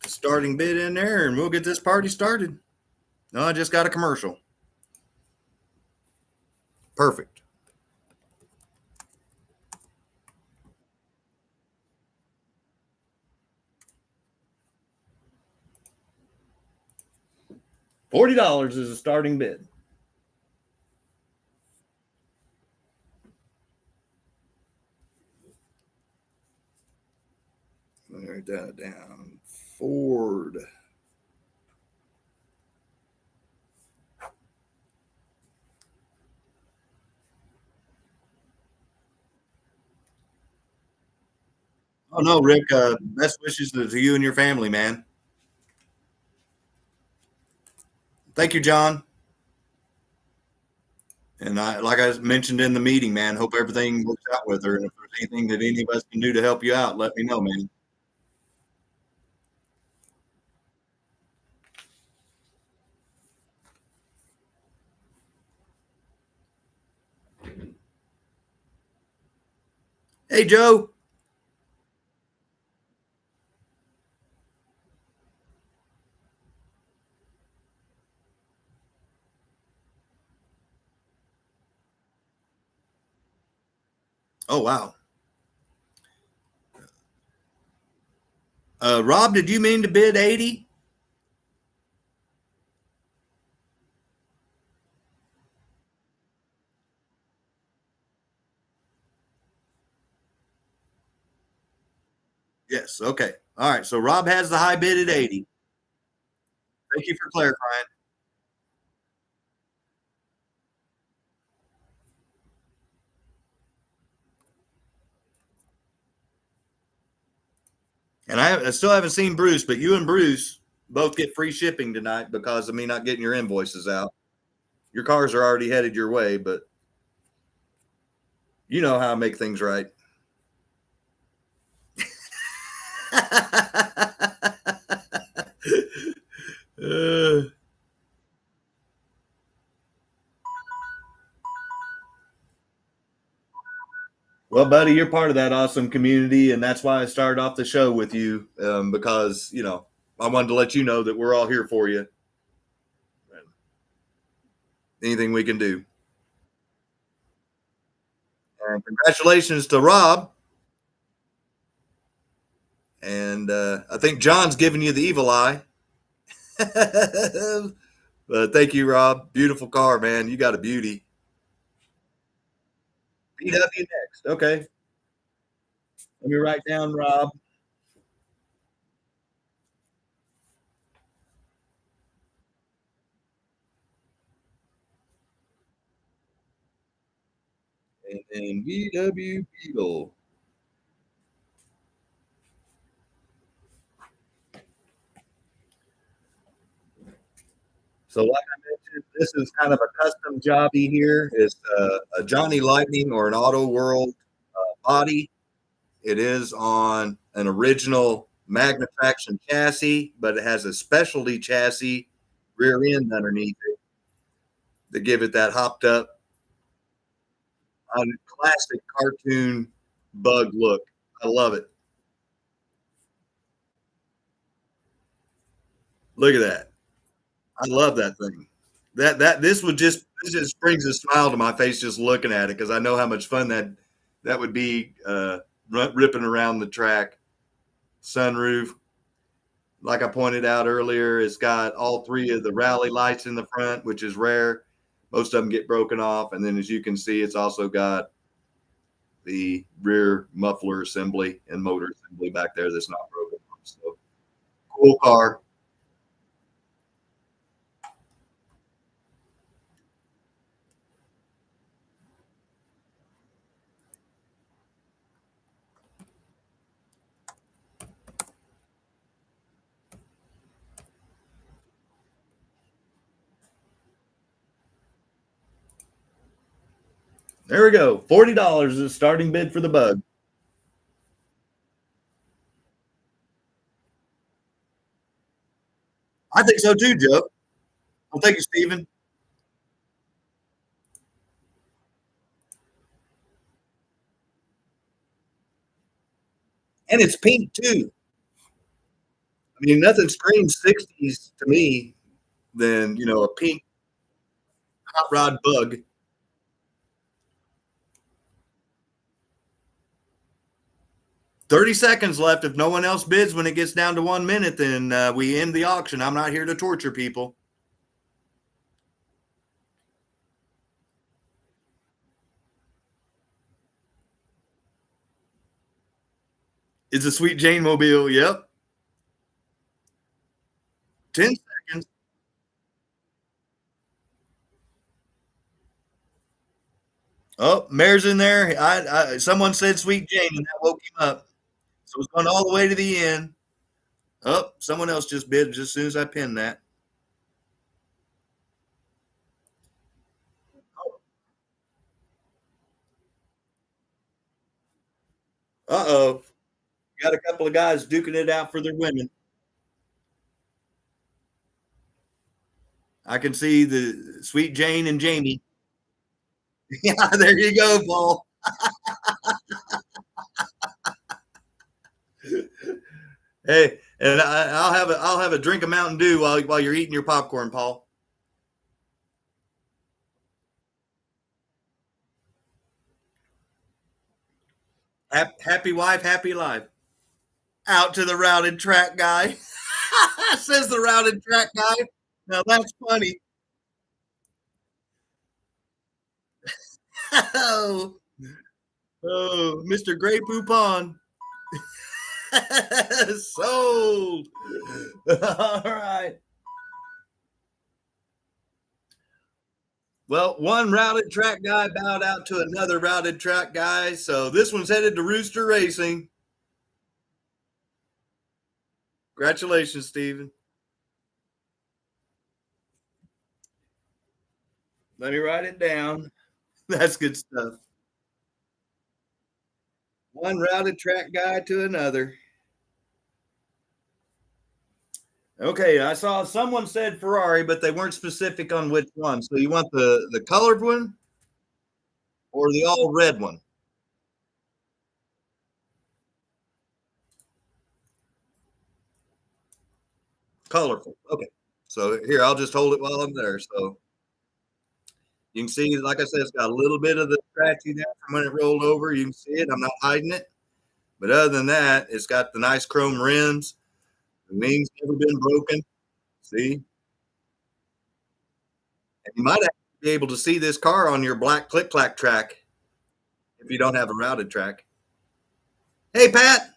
The starting bid in there, and we'll get this party started. No, I just got a commercial. Perfect. $40 is the starting bid. Let me write that down. Ford. Oh no, Rick. Best wishes to you and your family, man. Thank you, John. And like I mentioned in the meeting, man, hope everything works out with her. And if there's anything that any of us can do to help you out, let me know, man. Hey, Joe. Oh, wow. Rob, did you mean to bid 80? Yes. Okay. All right. So Rob has the high bid at 80. Thank you for clarifying. And I still haven't seen Bruce, but you and Bruce both get free shipping tonight because of me not getting your invoices out. Your cars are already headed your way, but you know how I make things right. uh, well, buddy, you're part of that awesome community, and that's why I started off the show with you because I wanted to let you know that we're all here for you. Anything we can do. And congratulations to Rob. And I think John's giving you the evil eye. But thank you, Rob. Beautiful car, man. You got a beauty. BW next. Okay. Let me write down Rob. And then BW Beetle. So, like I mentioned, this is kind of a custom jobby here. It's a Johnny Lightning or an Auto World body. It is on an original Magna Traction chassis, but it has a specialty chassis rear end underneath it to give it that hopped up classic cartoon bug look. I love it. Look at that. I love that thing. This just brings a smile to my face just looking at it because I know how much fun that would be ripping around the track. Sunroof, like I pointed out earlier, it's got all three of the rally lights in the front, which is rare. Most of them get broken off, and then as you can see, it's also got the rear muffler assembly and motor assembly back there that's not broken off. So cool car. There we go. $40 is the starting bid for the bug. I think so too, Joe. Well, thank you, Stephen. And it's pink too. I mean, nothing screams 60s to me than, a pink hot rod bug. 30 seconds left. If no one else bids when it gets down to 1 minute, then we end the auction. I'm not here to torture people. It's a Sweet Jane Mobile. Yep. 10 seconds. Oh, Mayor's in there. Someone said Sweet Jane, and that woke him up. So it's going all the way to the end. Oh, someone else just bid just as soon as I pinned that. Uh-oh. Got a couple of guys duking it out for their women. I can see the Sweet Jane and Jamie. Yeah, there you go, Paul. Hey, and I'll have a drink of Mountain Dew while you're eating your popcorn, Paul. Happy wife, happy life. Out to the routed track guy. Says the routed track guy. Now that's funny. Oh, oh, Mr. Grey Poupon. Sold. All right. Well, one routed track guy bowed out to another routed track guy. So this one's headed to Rooster Racing. Congratulations, Steven. Let me write it down. That's good stuff. One routed track guy to another. Okay, I saw someone said Ferrari, but they weren't specific on which one. So you want the colored one or the all red one? Colorful. Okay. So here, I'll just hold it while I'm there. So you can see, like I said, it's got a little bit of the scratchy there from when it rolled over. You can see it. I'm not hiding it. But other than that, it's got the nice chrome rims. The wings never been broken. See? And you might actually be able to see this car on your black click clack track if you don't have a routed track. Hey, Pat.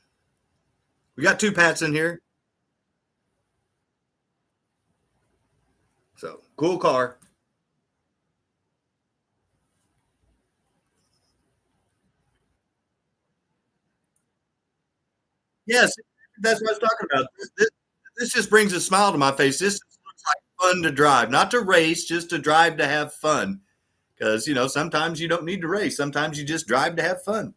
We got two Pats in here. So cool car. Yes, that's what I was talking about. This just brings a smile to my face. This looks like fun to drive, not to race, just to drive to have fun. Because, sometimes you don't need to race. Sometimes you just drive to have fun.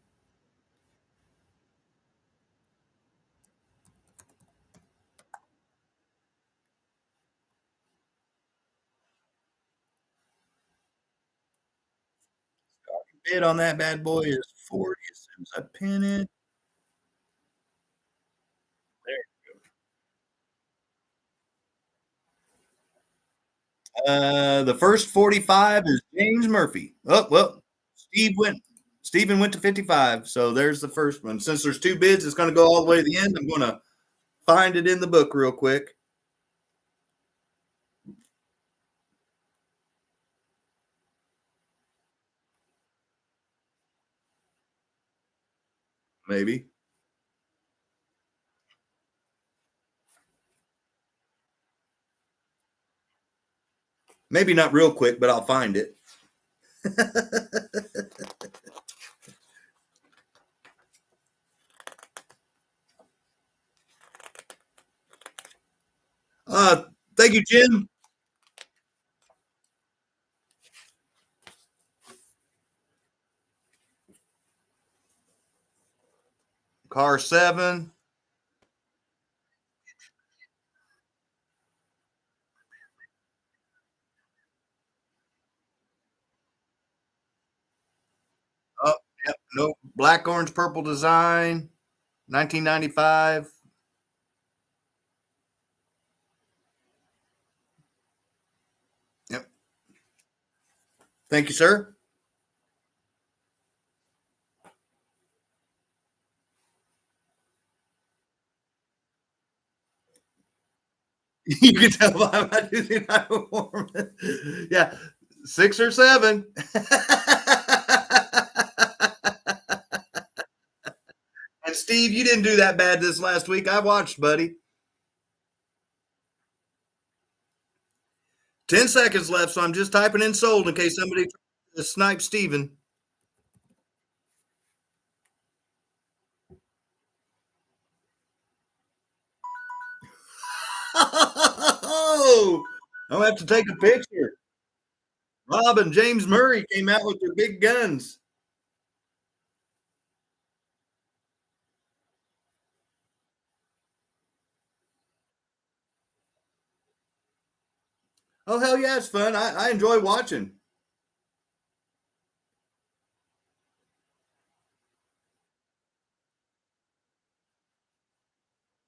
Bid on that bad boy is 40 as soon as I pin it. The first 45 is James Murphy. Oh, well, Steven went to 55. So there's the first one. Since there's two bids, it's going to go all the way to the end. I'm going to find it in the book real quick. Maybe. Maybe not real quick, but I'll find it. Thank you, Jim. Car 7. Oh, yep. No, black, orange, purple design, 1995. Yep. Thank you, sir. You can tell by my Tuesday night performance. Yeah, 6 or 7. And Steve, you didn't do that bad this last week. I watched, buddy. 10 seconds left, so I'm just typing in sold in case somebody tries to snipe Steven. Oh, I'll have to take a picture. Rob and James Murray came out with their big guns. Oh, hell yeah, it's fun. I enjoy watching.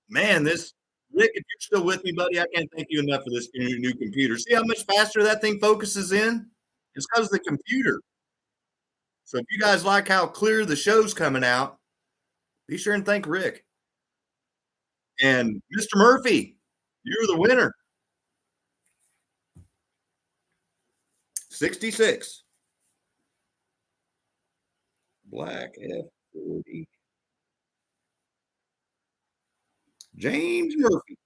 Man, Rick, if you're still with me, buddy, I can't thank you enough for this new computer. See how much faster that thing focuses in? It's because of the computer. So if you guys like how clear the show's coming out, Be sure and thank Rick. And Mr. Murphy, you're the winner. 66. Black F40. James Murphy.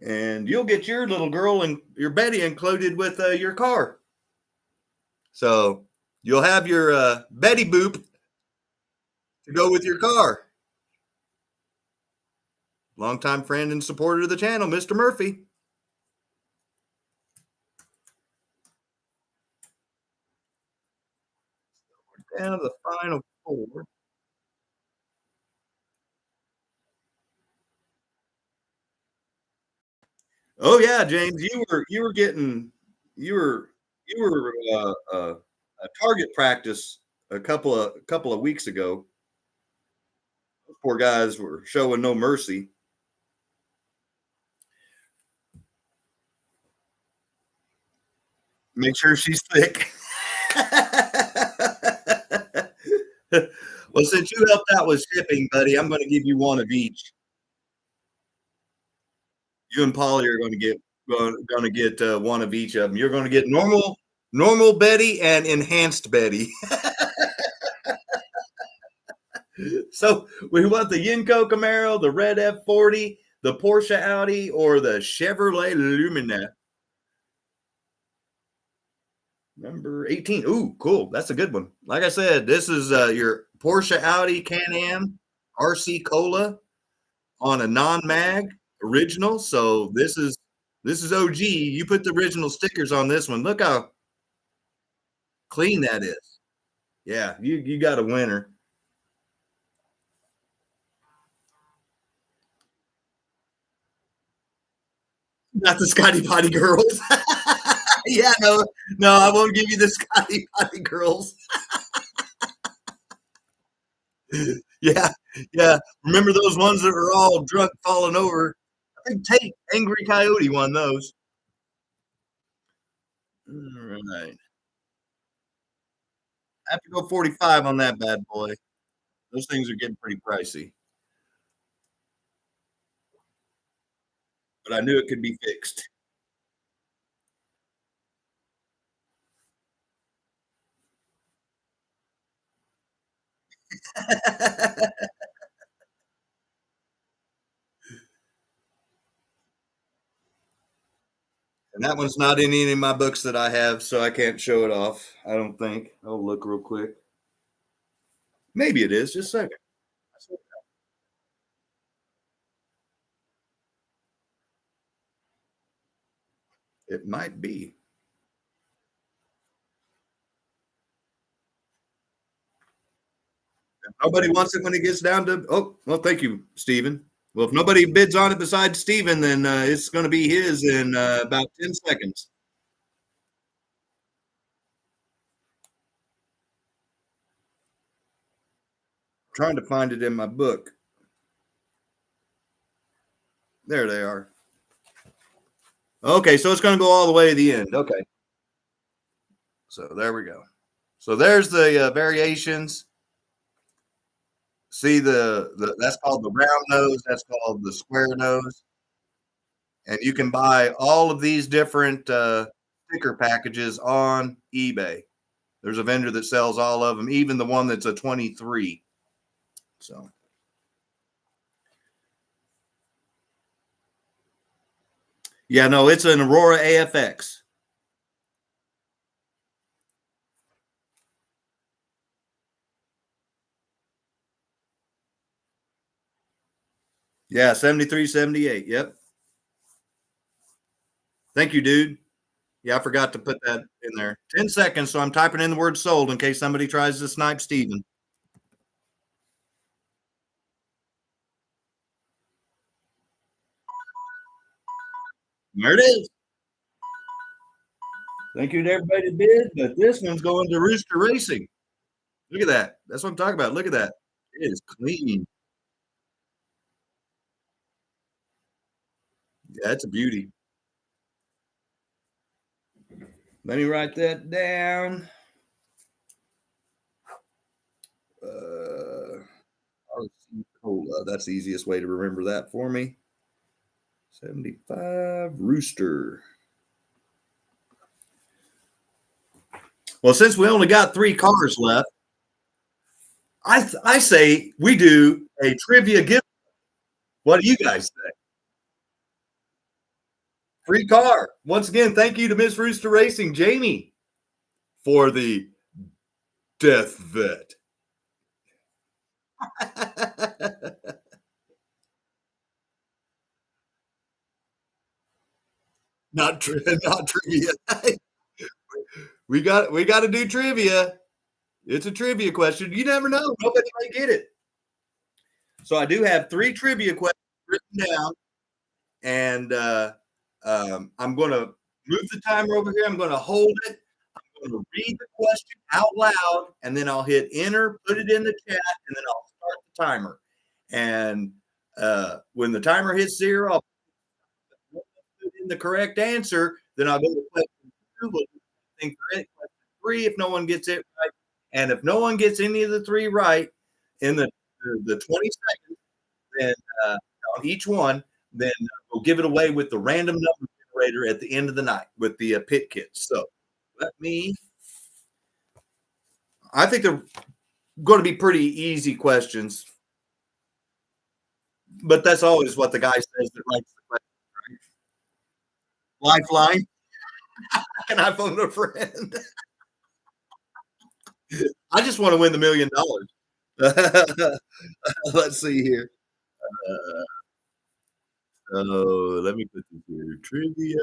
And you'll get your little girl and your Betty included with your car. So you'll have your Betty Boop to go with your car. Longtime friend and supporter of the channel, Mr. Murphy. Down to the final four. Oh yeah, James, you were getting you were a target practice a couple of weeks ago. Those poor guys were showing no mercy. Make sure she's thick. Well, since you helped out with shipping, buddy, I'm going to give you one of each. You and Polly are going to get one of each of them. You're going to get normal Betty and enhanced Betty. So we want the Yinko Camaro, the red F40, the Porsche Audi, or the Chevrolet Lumina. Number 18. Ooh, cool. That's a good one. Like I said, this is your Porsche Audi Can-Am RC Cola on a non-mag original. So this is OG. You put the original stickers on this one. Look how clean that is. Yeah, you got a winner. Not the Scotty Potty girls. Yeah, no, I won't give you the Scotty Potty girls. Yeah, yeah. Remember those ones that were all drunk, falling over? I think Tate, Angry Coyote, won those. All right. I have to go 45 on that bad boy. Those things are getting pretty pricey, but I knew it could be fixed. And that one's not in any of my books that I have, so I can't show it off. I don't think. I'll look real quick. Maybe it is. Just a second. It might be. If nobody wants it when it gets down to. Oh, well, thank you, Stephen. Well, if nobody bids on it besides Stephen, then it's going to be his in about 10 seconds. I'm trying to find it in my book. There they are. Okay, so it's going to go all the way to the end. Okay. So there we go. So there's the variations. See the that's called the round nose. That's called the square nose. And you can buy all of these different sticker packages on eBay. There's a vendor that sells all of them, even the one that's a 23. So yeah, no, it's an Aurora AFX. Yeah, 73, 78. Yep. Thank you, dude. Yeah, I forgot to put that in there. 10 seconds, so I'm typing in the word sold in case somebody tries to snipe Steven. There it is. Thank you to everybody that bid, but this one's going to Rooster Racing. Look at that. That's what I'm talking about. Look at that. It is clean. Yeah, it's a beauty. Let me write that down. Uh, RC Cola. That's the easiest way to remember that for me. 75 Rooster. Well, since we only got 3 cars left, I say we do a trivia gift. What do you guys say? Free car. Once again, thank you to Miss Rooster Racing, Jamie, for the Death Vet. Not trivia. We got to do trivia. It's a trivia question. You never know. Nobody might get it. So I do have 3 trivia questions written down, and I'm going to move the timer over here. I'm going to hold it. I'm going to read the question out loud, and then I'll hit enter, put it in the chat, and then I'll start the timer. And when the timer hits 0, I'll put in the correct answer. Then I'll go to question 2. We'll think correct. Question 3 if no one gets it right. And if no one gets any of the 3 right in the 20 seconds, then on each one, then we'll give it away with the random number generator at the end of the night with the pit kits. So I think they're going to be pretty easy questions, but that's always what the guy says that writes the question. Right? Lifeline. Can I phone a friend? I just want to win the $1 million. Let's see here. So let me put this here. Trivia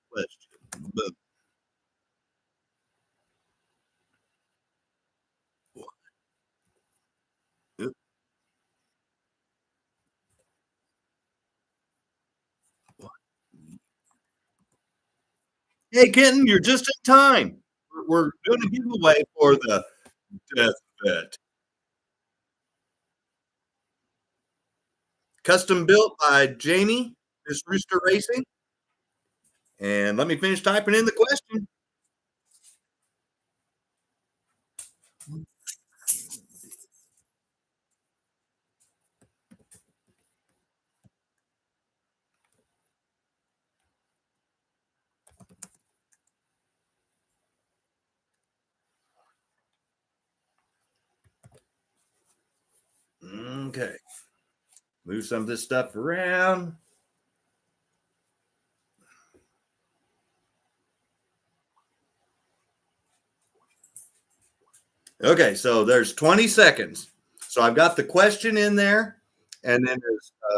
question. Boom. Yep. Hey, Kenton, you're just in time. We're doing a giveaway for the Death Vet. Custom built by Jamie, Miss Rooster Racing. And let me finish typing in the question. Okay. Move some of this stuff around. Okay, so there's 20 seconds. So I've got the question in there, and then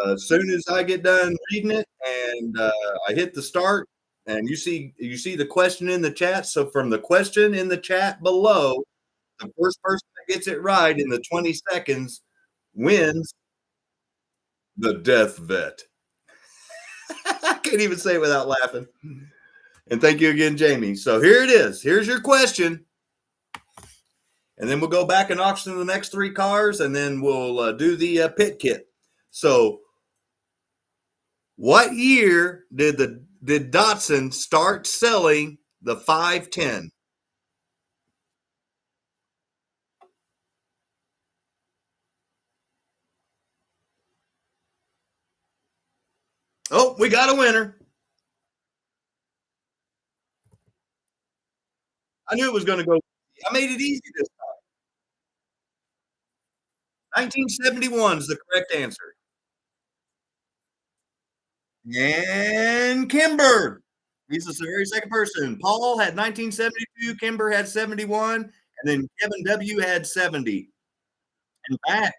as soon as I get done reading it and I hit the start, and you see the question in the chat. So from the question in the chat below, the first person that gets it right in the 20 seconds wins the Death Vet. I can't even say it without laughing. And thank you again, Jamie. So here it is. Here's your question. And then we'll go back and auction the next 3 cars, and then we'll do the pit kit. So what year did Datsun start selling the 510? Oh, we got a winner. I knew it was going to go. I made it easy this time. 1971 is the correct answer. And Kimber. He's the very second person. Paul had 1972. Kimber had 71. And then Kevin W. had 70. In fact,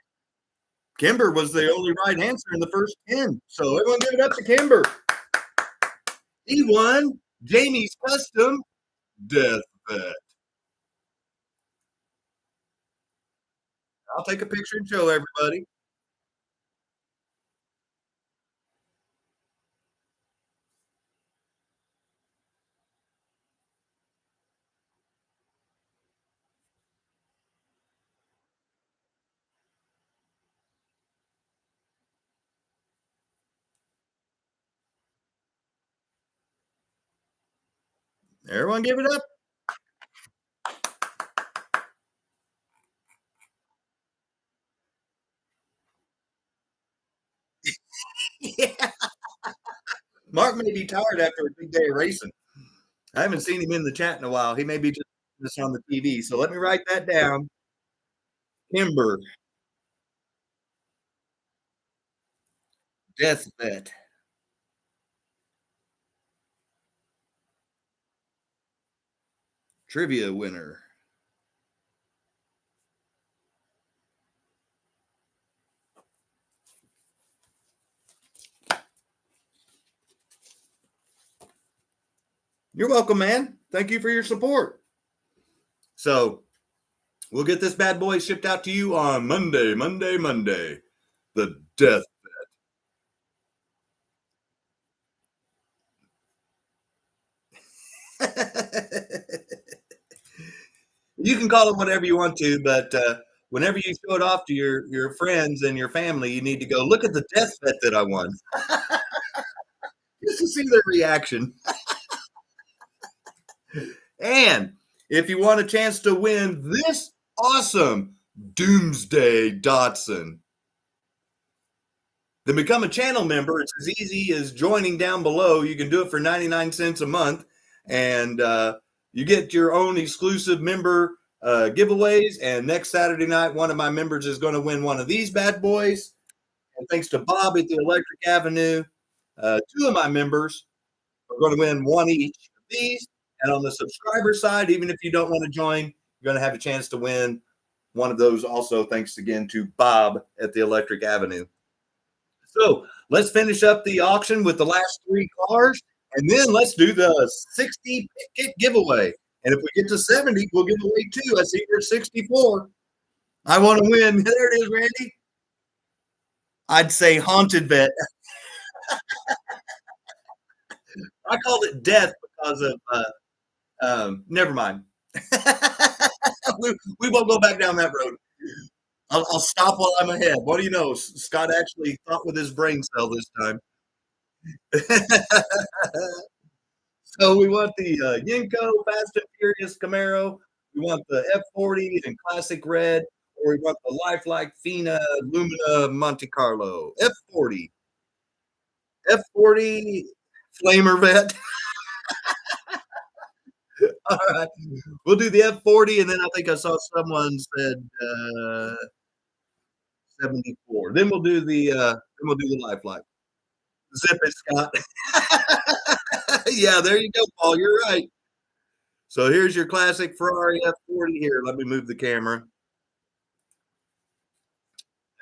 Kimber was the only right answer in the first 10. So everyone give it up to Kimber. He won Jamie's custom Death Vet. I'll take a picture and show everybody. Everyone give it up. Mark may be tired after a big day of racing. I haven't seen him in the chat in a while. He may be just on the TV. So let me write that down. Kimber, Death Bet. Trivia winner. You're welcome, man. Thank you for your support. So we'll get this bad boy shipped out to you on Monday. The Death. You can call it whatever you want to, but whenever you show it off to your friends and your family, you need to go, look at the death bet that I won. Just to see their reaction. And if you want a chance to win this awesome Doomsday Datsun, then become a channel member. It's as easy as joining down below. You can do it for 99 cents a month, and you get your own exclusive member giveaways. And next Saturday night, one of my members is going to win one of these bad boys. And thanks to Bob at the Electric Avenue, two of my members are going to win one each of these. And on the subscriber side, even if you don't want to join, you're going to have a chance to win one of those also, thanks again to Bob at the Electric Avenue. So let's finish up the auction with the last three cars, and then let's do the 60 picket giveaway. And if we get to 70, we'll give away two. I see we're 64. I want to win. There it is, Randy. I'd say haunted vet. I called it death because of never mind. we won't go back down that road. I'll stop while I'm ahead. What do you know? Scott actually thought with his brain cell this time. So we want the Yenko Fast and Furious Camaro. We want the F40 in classic red, or we want the lifelike Fina Lumina Monte Carlo. F40. F40 Flamer Vet. All right. We'll do the F40, and then I think I saw someone said 74. Then we'll do the lifelike. Zip it, Scott. Yeah, there you go, Paul. You're right. So here's your classic Ferrari F40 here. Let me move the camera.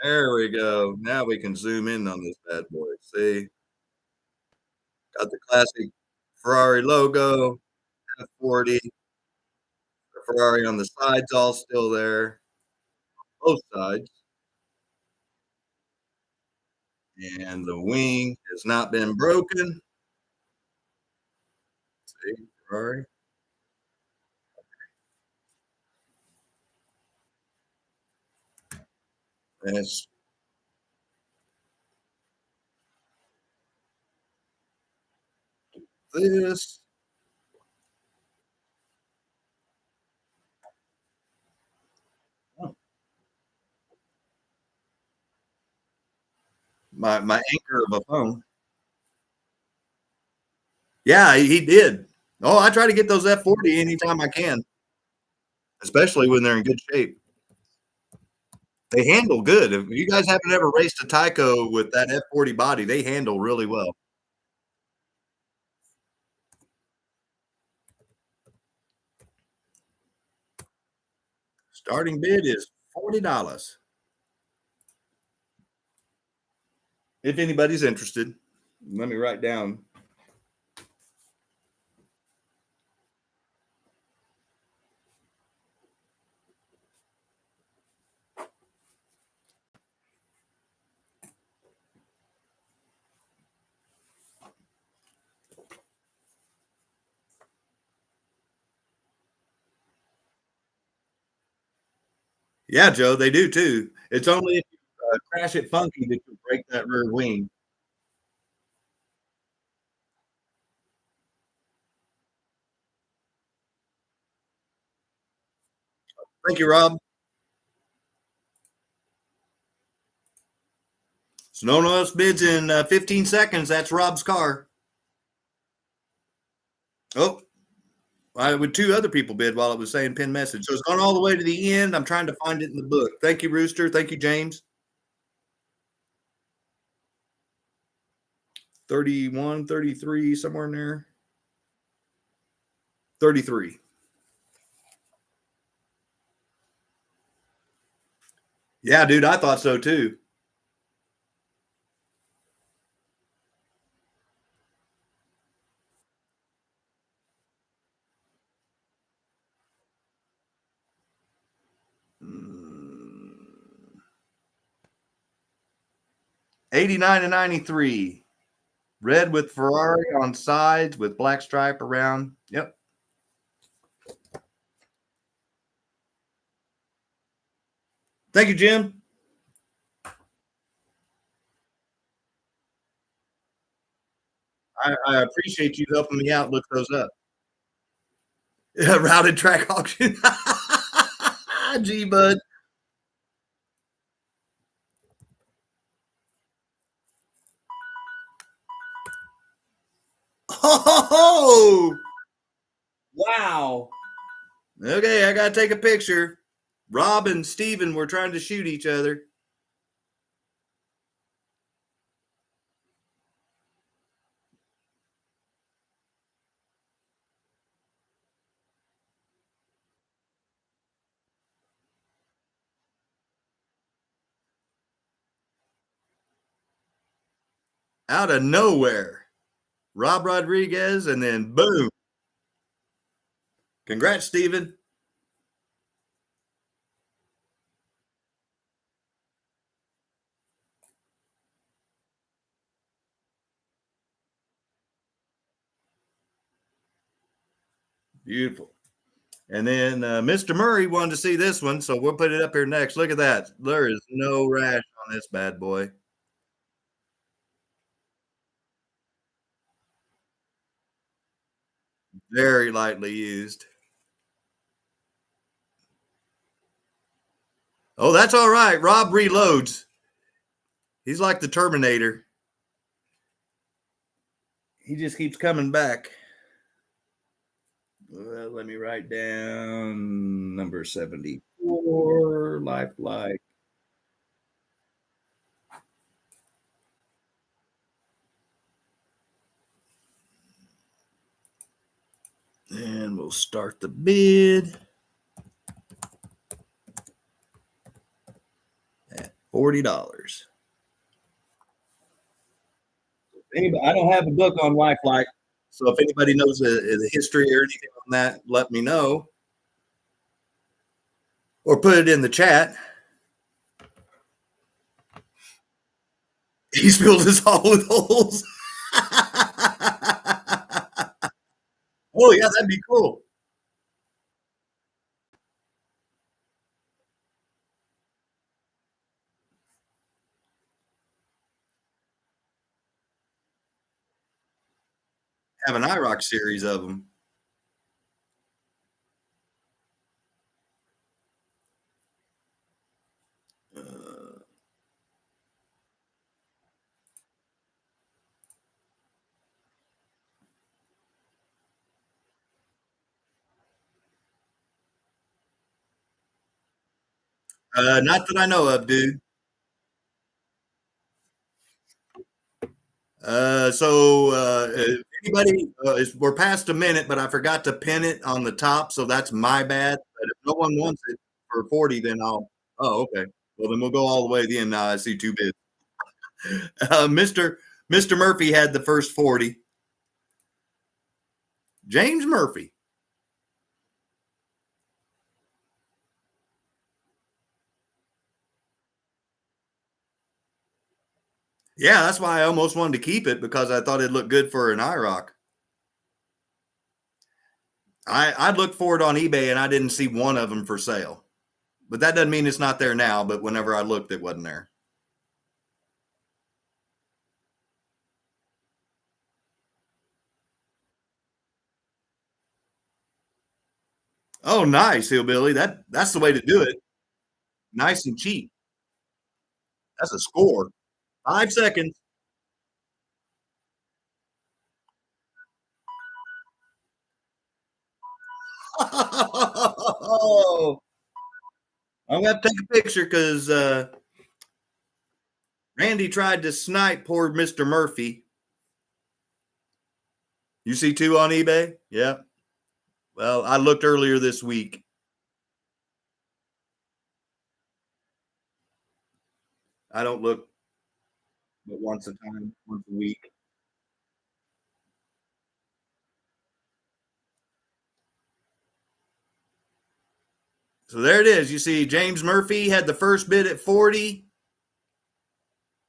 There we go. Now we can zoom in on this bad boy. See? Got the classic Ferrari logo, F40. The Ferrari on the sides all still there. Both sides. And the wing has not been broken. See, Ferrari. That's this. Oh. My anchor of a phone. Yeah, he did. Oh, I try to get those F40 anytime I can, especially when they're in good shape. They handle good. If you guys haven't ever raced a TYCO with that F40 body, they handle really well. Starting bid is $40. If anybody's interested, let me write down. Yeah, Joe, they do too. It's only if you crash it funky that you break that rear wing. Thank you, Rob. So no one else bids in 15 seconds. That's Rob's car. Oh, I with two other people bid while it was saying pin message. So it's gone all the way to the end. I'm trying to find it in the book. Thank you, Rooster. Thank you, James. 31, 33, somewhere in there. 33. Yeah, dude, I thought so too. Mm, 89 and 93. Red with Ferrari on sides with black stripe around. Yep. Thank you, Jim. I appreciate you helping me out. Look those up. Yeah, routed track auction. G bud. Oh, wow. Okay, I gotta take a picture. Rob and Steven were trying to shoot each other. Out of nowhere. Rob Rodriguez, and then boom. Congrats, Steven. Beautiful. And then Mr. Murray wanted to see this one, so we'll put it up here next. Look at that. There is no rash on this bad boy. Very lightly used. Oh, that's all right. Rob reloads. He's like the Terminator. He just keeps coming back. Let me write down number 74, lifelike. And we'll start the bid at $40. Anybody, I don't have a book on lifelike, so if anybody knows the history or anything on that, let me know. Or put it in the chat. He's filled his hole with holes. Oh, yeah, that'd be cool. Have an IROC series of them. Not that I know of, dude. If anybody, we're past a minute, but I forgot to pin it on the top, so that's my bad. But if no one wants it for 40, then I'll. Oh, okay. Well, then we'll go all the way to the end. Now I see two bids. Mr. Murphy had the first 40. James Murphy. Yeah, that's why I almost wanted to keep it because I thought it'd look good for an IROC. I'd looked for it on eBay and I didn't see one of them for sale. But that doesn't mean it's not there now. But whenever I looked, it wasn't there. Oh, nice, hillbilly. That's the way to do it. Nice and cheap. That's a score. 5 seconds. Oh, I'm gonna have to take a picture because Randy tried to snipe poor Mr. Murphy. You see two on eBay? Yeah. Well, I looked earlier this week. I don't look but once a time, once a week. So there it is. You see, James Murphy had the first bid at 40,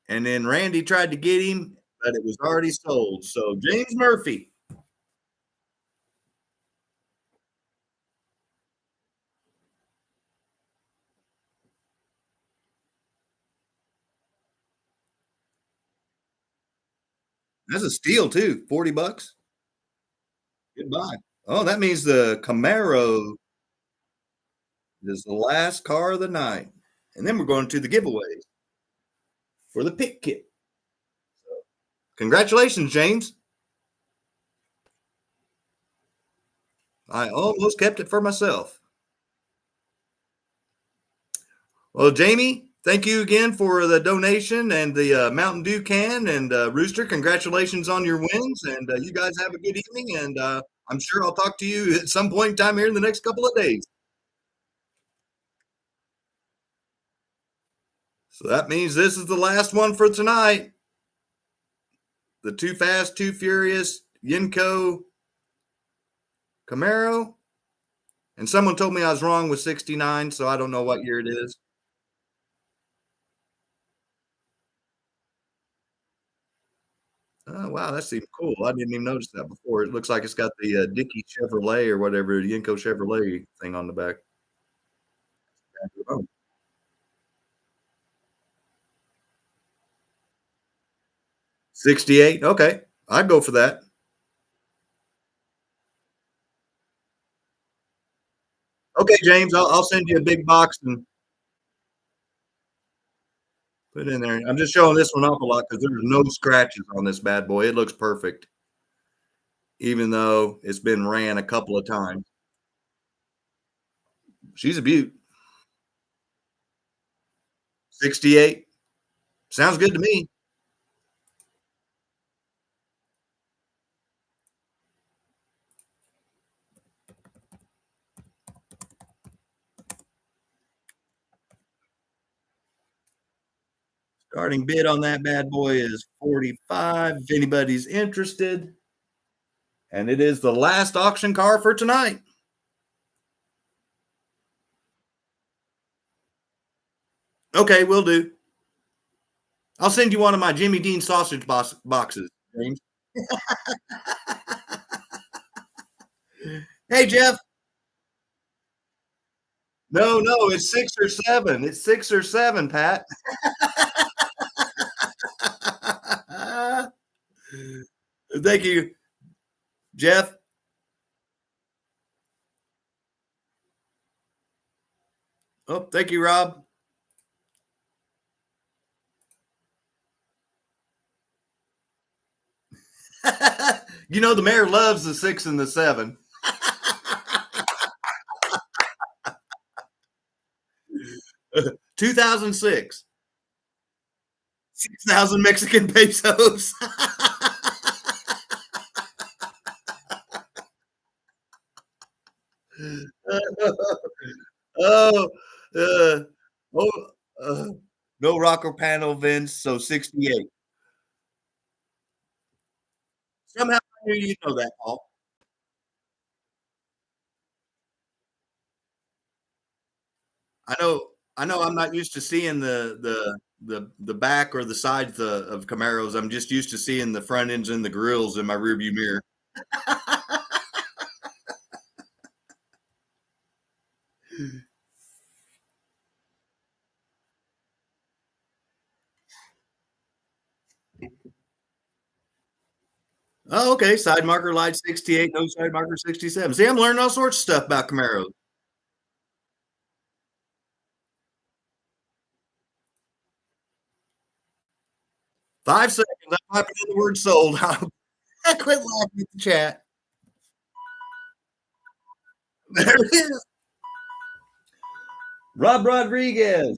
and then Randy tried to get him, but it was already sold. So James Murphy. That's a steal too. 40 bucks. Goodbye. Oh, that means the Camaro is the last car of the night. And then we're going to the giveaways for the pick kit. Congratulations, James. I almost kept it for myself. Well, Jamie, thank you again for the donation and the Mountain Dew can. And Rooster, congratulations on your wins. And you guys have a good evening. And I'm sure I'll talk to you at some point in time here in the next couple of days. So that means this is the last one for tonight. The Too Fast, Too Furious Yenko Camaro. And someone told me I was wrong with 69, so I don't know what year it is. Oh, wow, that seems cool. I didn't even notice that before. It looks like it's got the Dickey Chevrolet or whatever, the Yenko Chevrolet thing on the back. Oh, 68. Okay. I'd go for that. Okay, James, I'll send you a big box and put it in there. I'm just showing this one off a lot because there's no scratches on this bad boy. It looks perfect, even though it's been ran a couple of times. She's a beaut. 68. Sounds good to me. Starting bid on that bad boy is 45 if anybody's interested. And it is the last auction car for tonight. Okay, will do. I'll send you one of my Jimmy Dean sausage boxes, James. Hey, Jeff. No, it's 6 or 7. It's 6 or 7, Pat. Thank you, Jeff. Oh, thank you, Rob. You know, the mayor loves the 6 and the 7. 2006. 6,000 Mexican pesos. Oh, uh, oh, uh, no rocker panel vents, so 68. Somehow I knew you'd know that, Paul. I know I'm not used to seeing the back or the sides of Camaros. I'm just used to seeing the front ends and the grills in my rearview mirror. Oh, okay. Side marker light 68, no side marker 67. See, I'm learning all sorts of stuff about Camaros. 5 seconds. I'm typing in the word sold. I quit laughing at the chat. There it is. Rob Rodriguez.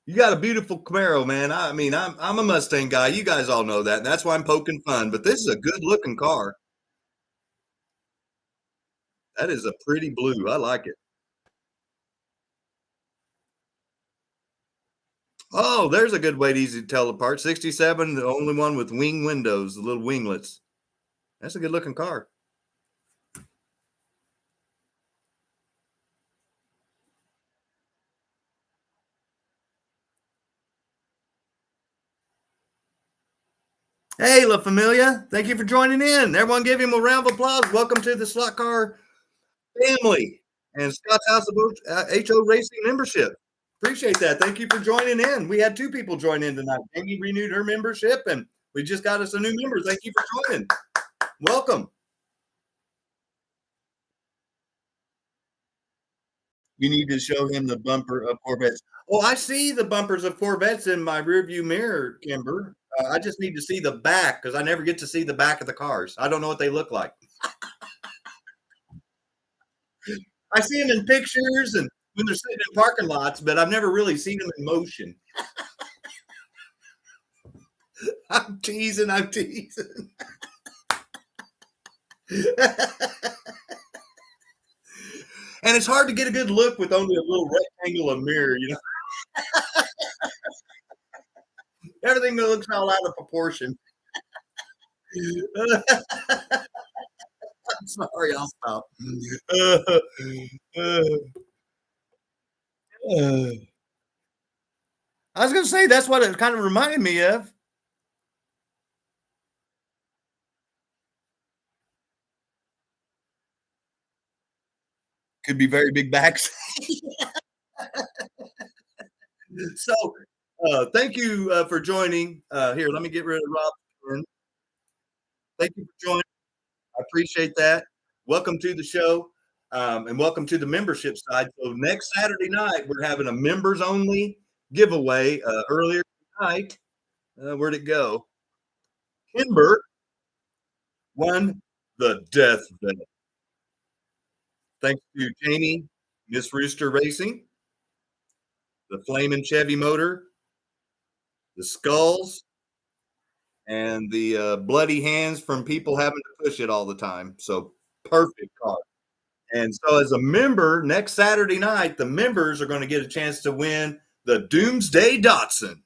You got a beautiful Camaro, man. I mean, I'm a Mustang guy. You guys all know that. And that's why I'm poking fun. But this is a good looking car. That is a pretty blue. I like it. Oh, there's a good way to easy to tell apart. 67, the only one with wing windows, the little winglets. That's a good looking car. Hey, La Familia. Thank you for joining in. Everyone give him a round of applause. Welcome to the Slot Car family and Scott's House of HO Racing membership. Appreciate that. Thank you for joining in. We had two people join in tonight. Amy renewed her membership, and we just got us a new member. Thank you for joining. Welcome. You need to show him the bumper of Corvettes. Oh, I see the bumpers of Corvettes in my rearview mirror, Kimber. I just need to see the back because I never get to see the back of the cars. I don't know what they look like. I see them in pictures and when they're sitting in parking lots, but I've never really seen them in motion. I'm teasing. I'm teasing. And it's hard to get a good look with only a little rectangle of mirror, you know. Everything looks all out of proportion. I'm sorry, I'll stop. I was going to say that's what it kind of reminded me of. Could be very big backs. So, thank you for joining. Here, let me get rid of Rob. Thank you for joining. I appreciate that. Welcome to the show, and welcome to the membership side. So next Saturday night, we're having a members only giveaway. Earlier tonight, where'd it go? Kimber won the death vet. Thanks to Jamie, Miss Rooster Racing, the Flamin' Chevy motor, the skulls, and the bloody hands from people having to push it all the time. So perfect car. And so, as a member, next Saturday night, the members are going to get a chance to win the Doomsday Datsun.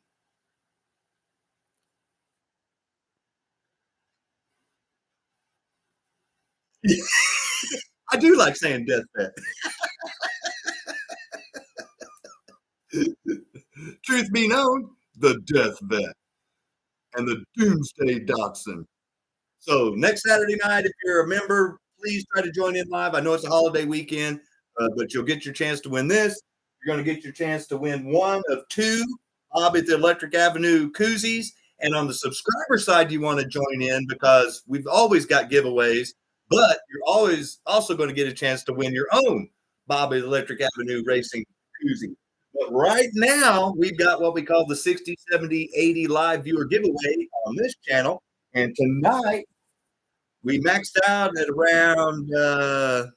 I do like saying death bet. Truth be known, the death vet and the Doomsday Datsun. So next Saturday night, if you're a member, please try to join in live. I know it's a holiday weekend, but you'll get your chance to win this. You're going to get your chance to win one of two Bob at the Electric Avenue koozies. And on the subscriber side, you want to join in because we've always got giveaways, but you're always also going to get a chance to win your own Bob at Electric Avenue Racing koozie. But right now, we've got what we call the 60, 70, 80 live viewer giveaway on this channel. And tonight, we maxed out at around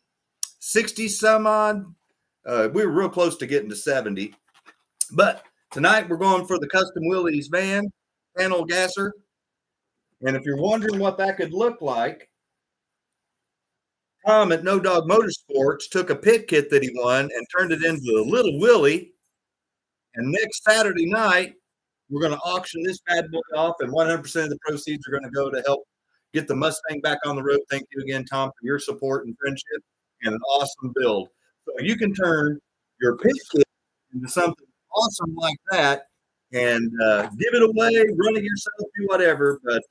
60 some odd. We were real close to getting to 70. But tonight we're going for the Custom Willys van, panel gasser. And if you're wondering what that could look like, Tom at No Dog Motorsports took a pit kit that he won and turned it into a little Willie. And next Saturday night, we're going to auction this bad boy off, and 100% of the proceeds are going to go to help get the Mustang back on the road. Thank you again, Tom, for your support and friendship and an awesome build. So you can turn your pit kit into something awesome like that and give it away, run it yourself, do whatever. But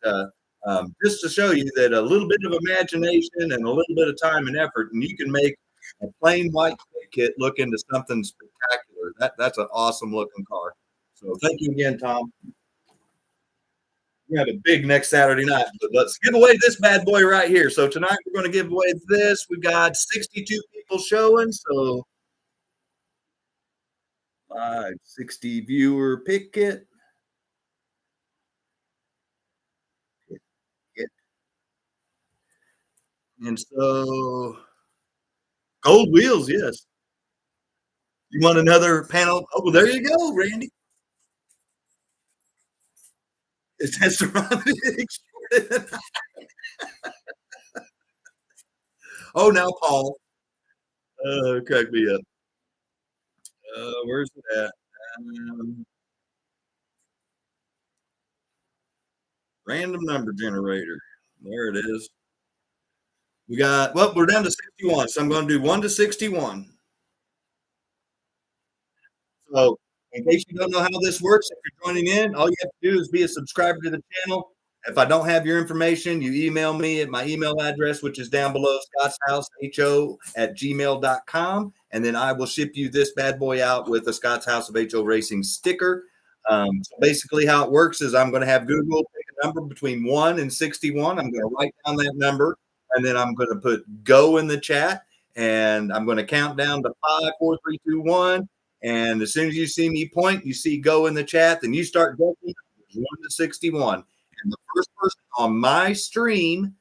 just to show you that a little bit of imagination and a little bit of time and effort, and you can make a plain white pit kit look into something spectacular. That's an awesome looking car. So thank you again, Tom. We have a big next Saturday night, but let's give away this bad boy right here. So tonight we're going to give away this. We've got 62 people showing, so 60 viewer pick it. And so gold wheels, yes. You want another panel? Oh, well, there you go, Randy. Is that ceramic? Oh, now Paul. Crack me up. Where's it at? Um, Random number generator. There it is. Well, we're down to 61, so I'm going to do 1 to 61. So, in case you don't know how this works, if you're joining in, all you have to do is be a subscriber to the channel. If I don't have your information, you email me at my email address, which is down below, scottshouse@gmail.com, and then I will ship you this bad boy out with a Scott's House of HO Racing sticker. So basically, how it works is I'm going to have Google pick a number between 1 and 61. I'm going to write down that number, and then I'm going to put go in the chat, and I'm going to count down to 5, 4, 3, 2, 1. And as soon as you see me point, you see go in the chat, then you start going 1 to 61. And the first person on my stream,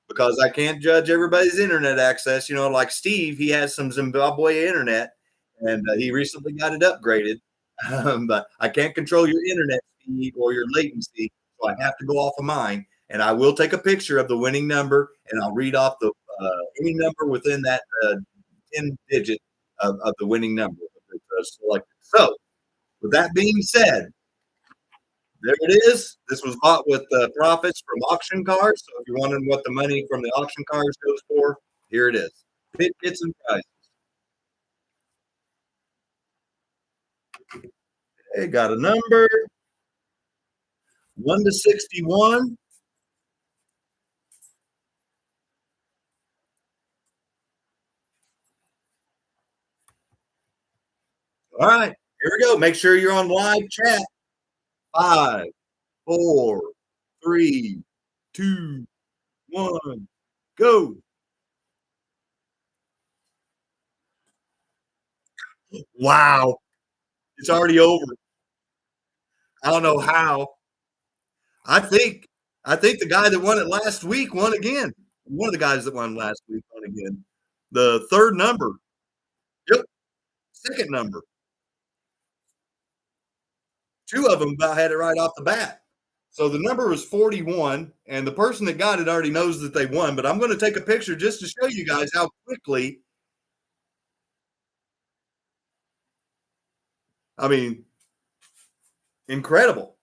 because I can't judge everybody's internet access, like Steve, he has some Zimbabwe internet, and he recently got it upgraded. But I can't control your internet speed or your latency, so I have to go off of mine. And I will take a picture of the winning number, and I'll read off the any number within that 10 digit of the winning number. Selected. So, with that being said, there it is. This was bought with profits from auction cars. So, if you're wondering what the money from the auction cars goes for, here it is. Pit kits and prizes. Okay, got a number 1 to 61. All right, here we go. Make sure you're on live chat. 5, 4, 3, 2, 1, go. Wow, it's already over. I don't know how. I think the guy that won it last week won again. One of the guys that won last week won again. The third number. Yep. Second number. Two of them about had it right off the bat. So the number was 41, and the person that got it already knows that they won. But I'm going to take a picture just to show you guys how quickly. I mean, incredible.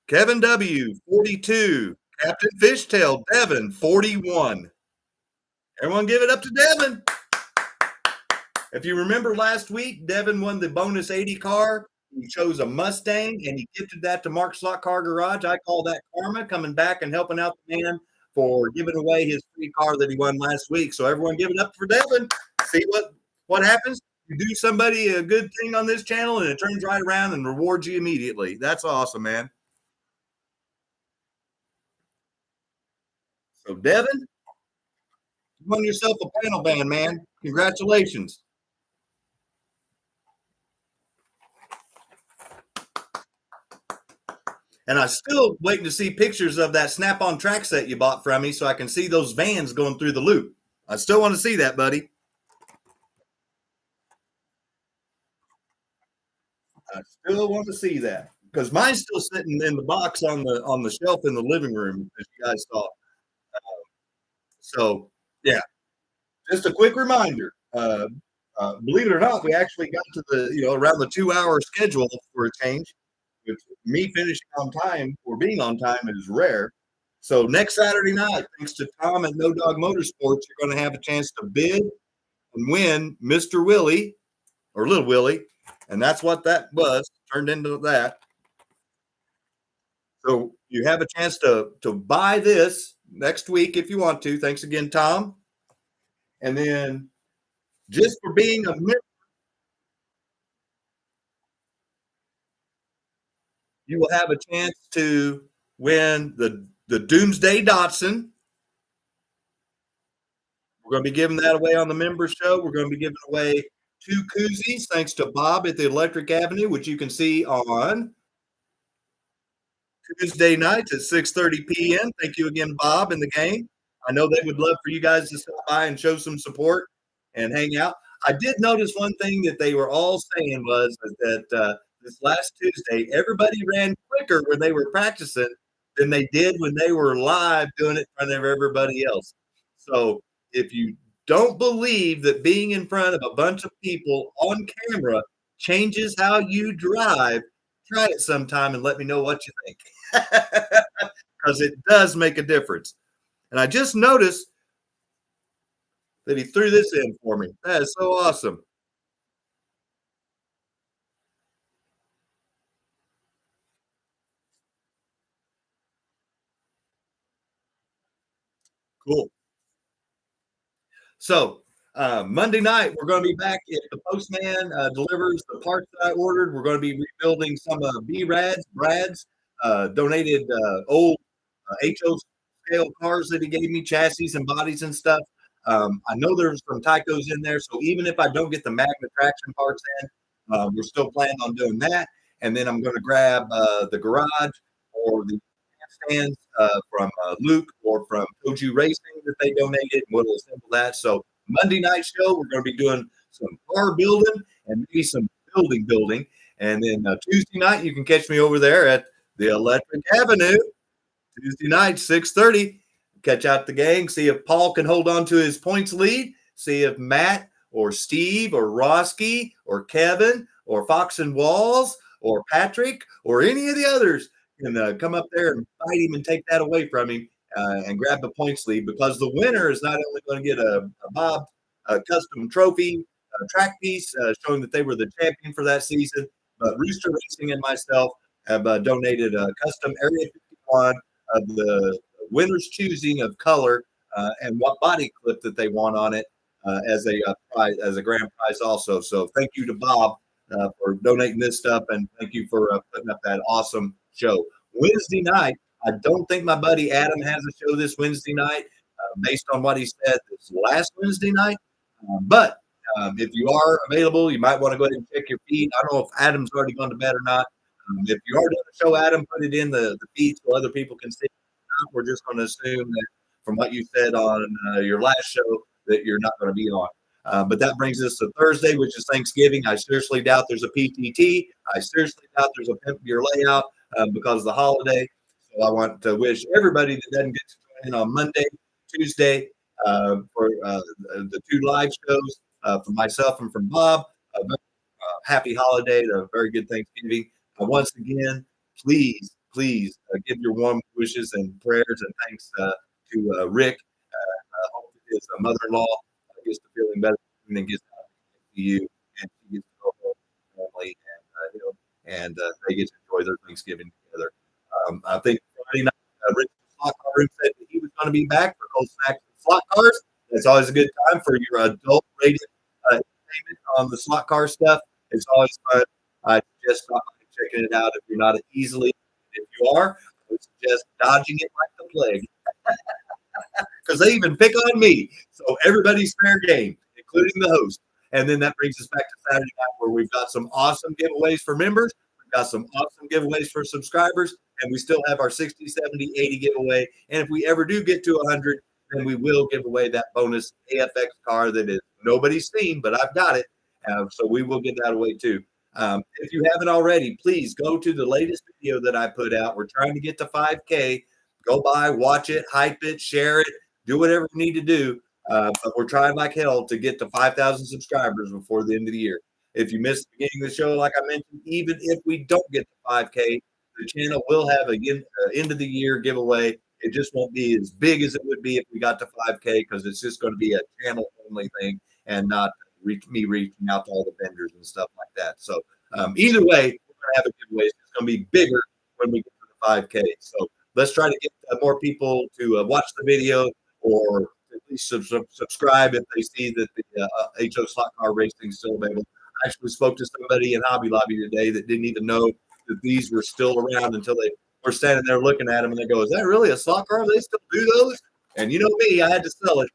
Kevin W, 42. Captain Fishtail, Devin, 41. Everyone give it up to Devin. If you remember last week, Devin won the bonus 80 car. He chose a Mustang, and he gifted that to Mark's Slot Car Garage. I call that karma, coming back and helping out the man for giving away his free car that he won last week. So everyone give it up for Devin. See what happens? You do somebody a good thing on this channel, and it turns right around and rewards you immediately. That's awesome, man. So Devin, you won yourself a panel band, man. Congratulations. And I'm still waiting to see pictures of that snap-on track set you bought from me so I can see those vans going through the loop. I still want to see that, buddy. I still want to see that because mine's still sitting in the box on the shelf in the living room, as you guys saw. So, yeah, just a quick reminder. Believe it or not, we actually got to the around the 2-hour schedule for a change. With me finishing on time or being on time is rare. So next Saturday night, thanks to Tom at No Dog Motorsports, you're going to have a chance to bid and win Mr. Willie or Little Willie, and that's what that was turned into that. So you have a chance to buy this next week if you want to. Thanks again, Tom. And then just for being a member, you will have a chance to win the Doomsday Datsun. We're going to be giving that away on the member show. We're going to be giving away 2 koozies thanks to Bob at the Electric Avenue, which you can see on Tuesday nights at 6:30 p.m. Thank you again, Bob and the gang. I know they would love for you guys to stop by and show some support and hang out. I did notice one thing that they were all saying was that this last Tuesday, everybody ran quicker when they were practicing than they did when they were live doing it in front of everybody else. So if you don't believe that being in front of a bunch of people on camera changes how you drive, try it sometime and let me know what you think. Because it does make a difference. And I just noticed that he threw this in for me. That is so awesome. Cool. So Monday night, we're going to be back if the postman delivers the parts that I ordered. We're going to be rebuilding some Brad's donated old HO scale cars that he gave me, chassis and bodies and stuff. I know there's some TYCOs in there, so even if I don't get the Magna traction parts in, we're still planning on doing that. And then I'm going to grab the garage or the stands from Luke or from Toju Racing that they donated. We'll assemble that. So Monday night show, we're going to be doing some car building and maybe some building. And then Tuesday night, you can catch me over there at the Electric Avenue. Tuesday night, 6:30. Catch out the gang, see if Paul can hold on to his points lead, see if Matt or Steve or Roski or Kevin or Fox and Walls or Patrick or any of the others can come up there and fight him and take that away from him and grab the points lead, because the winner is not only going to get a Bob custom trophy, track piece showing that they were the champion for that season, but Rooster Racing and myself have donated a custom Area 51 of the winner's choosing of color and what body clip that they want on it as a prize, as a grand prize also. So thank you to Bob for donating this stuff, and thank you for putting up that awesome show. Wednesday night, I don't think my buddy Adam has a show this Wednesday night based on what he said this last Wednesday night. But if you are available, you might want to go ahead and check your feed. I don't know if Adam's already gone to bed or not. If you are doing a show, Adam, put it in the feed so other people can see. We're just going to assume that from what you said on your last show that you're not going to be on. But that brings us to Thursday, which is Thanksgiving. I seriously doubt there's a PTT. I seriously doubt there's a Pimp Your Layout because of the holiday. So I want to wish everybody that doesn't get to join in on Monday, Tuesday for the two live shows from myself and from Bob. Happy holiday, a very good Thanksgiving. Once again, please give your warm wishes and prayers and thanks to Rick. I hope his mother-in-law gets to feeling better and then gets to you, and she gets to go home with her family, and they get to enjoy their Thanksgiving together. I think Friday night, Rick Slot Car Room said that he was going to be back for Cold Snacks and Slot Cars. It's always a good time for your adult rated entertainment on the slot car stuff. It's always fun. I suggest checking it out if you're not easily. If you are, I would suggest dodging it like the plague, because they even pick on me. So everybody's fair game, including the host. And then that brings us back to Saturday night, where we've got some awesome giveaways for members. We've got some awesome giveaways for subscribers, and we still have our 60, 70, 80 giveaway. And if we ever do get to 100, then we will give away that bonus AFX car that is nobody's seen, but I've got it. So we will give that away too. If you haven't already, please go to the latest video that I put out. We're trying to get to 5K. Go by, watch it, hype it, share it, do whatever we need to do. But we're trying like hell to get to 5,000 subscribers before the end of the year. If you missed the beginning of the show, like I mentioned, even if we don't get to 5K, the channel will have an end of the year giveaway. It just won't be as big as it would be if we got to 5K, because it's just going to be a channel only thing and not me reaching out to all the vendors and stuff like that. So either way, we're going to have a giveaway. It's going to be bigger when we get to the 5K. So let's try to get more people to watch the video, or at least subscribe if they see that the HO Slot Car Racing is still available. I actually spoke to somebody in Hobby Lobby today that didn't even know that these were still around until they were standing there looking at them, and they go, "Is that really a slot car? They still do those?" And you know me, I had to sell it.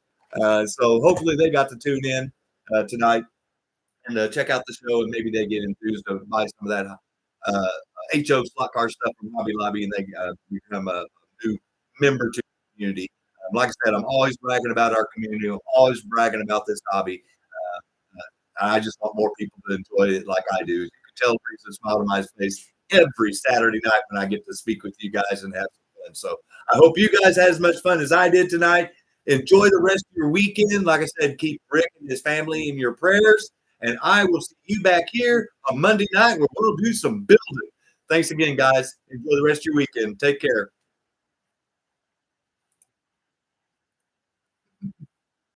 So hopefully they got to tune in tonight and check out the show, and maybe they get enthused to buy some of that HO slot car stuff from Hobby Lobby, and they become a new member to the community. Like I said, I'm always bragging about our community. I'm always bragging about this hobby. I just want more people to enjoy it like I do. You can tell it brings a smile to my face every Saturday night when I get to speak with you guys and have some fun. So I hope you guys had as much fun as I did tonight. Enjoy the rest of your weekend. Like I said, keep Rick and his family in your prayers. And I will see you back here on Monday night where we'll do some building. Thanks again, guys. Enjoy the rest of your weekend. Take care.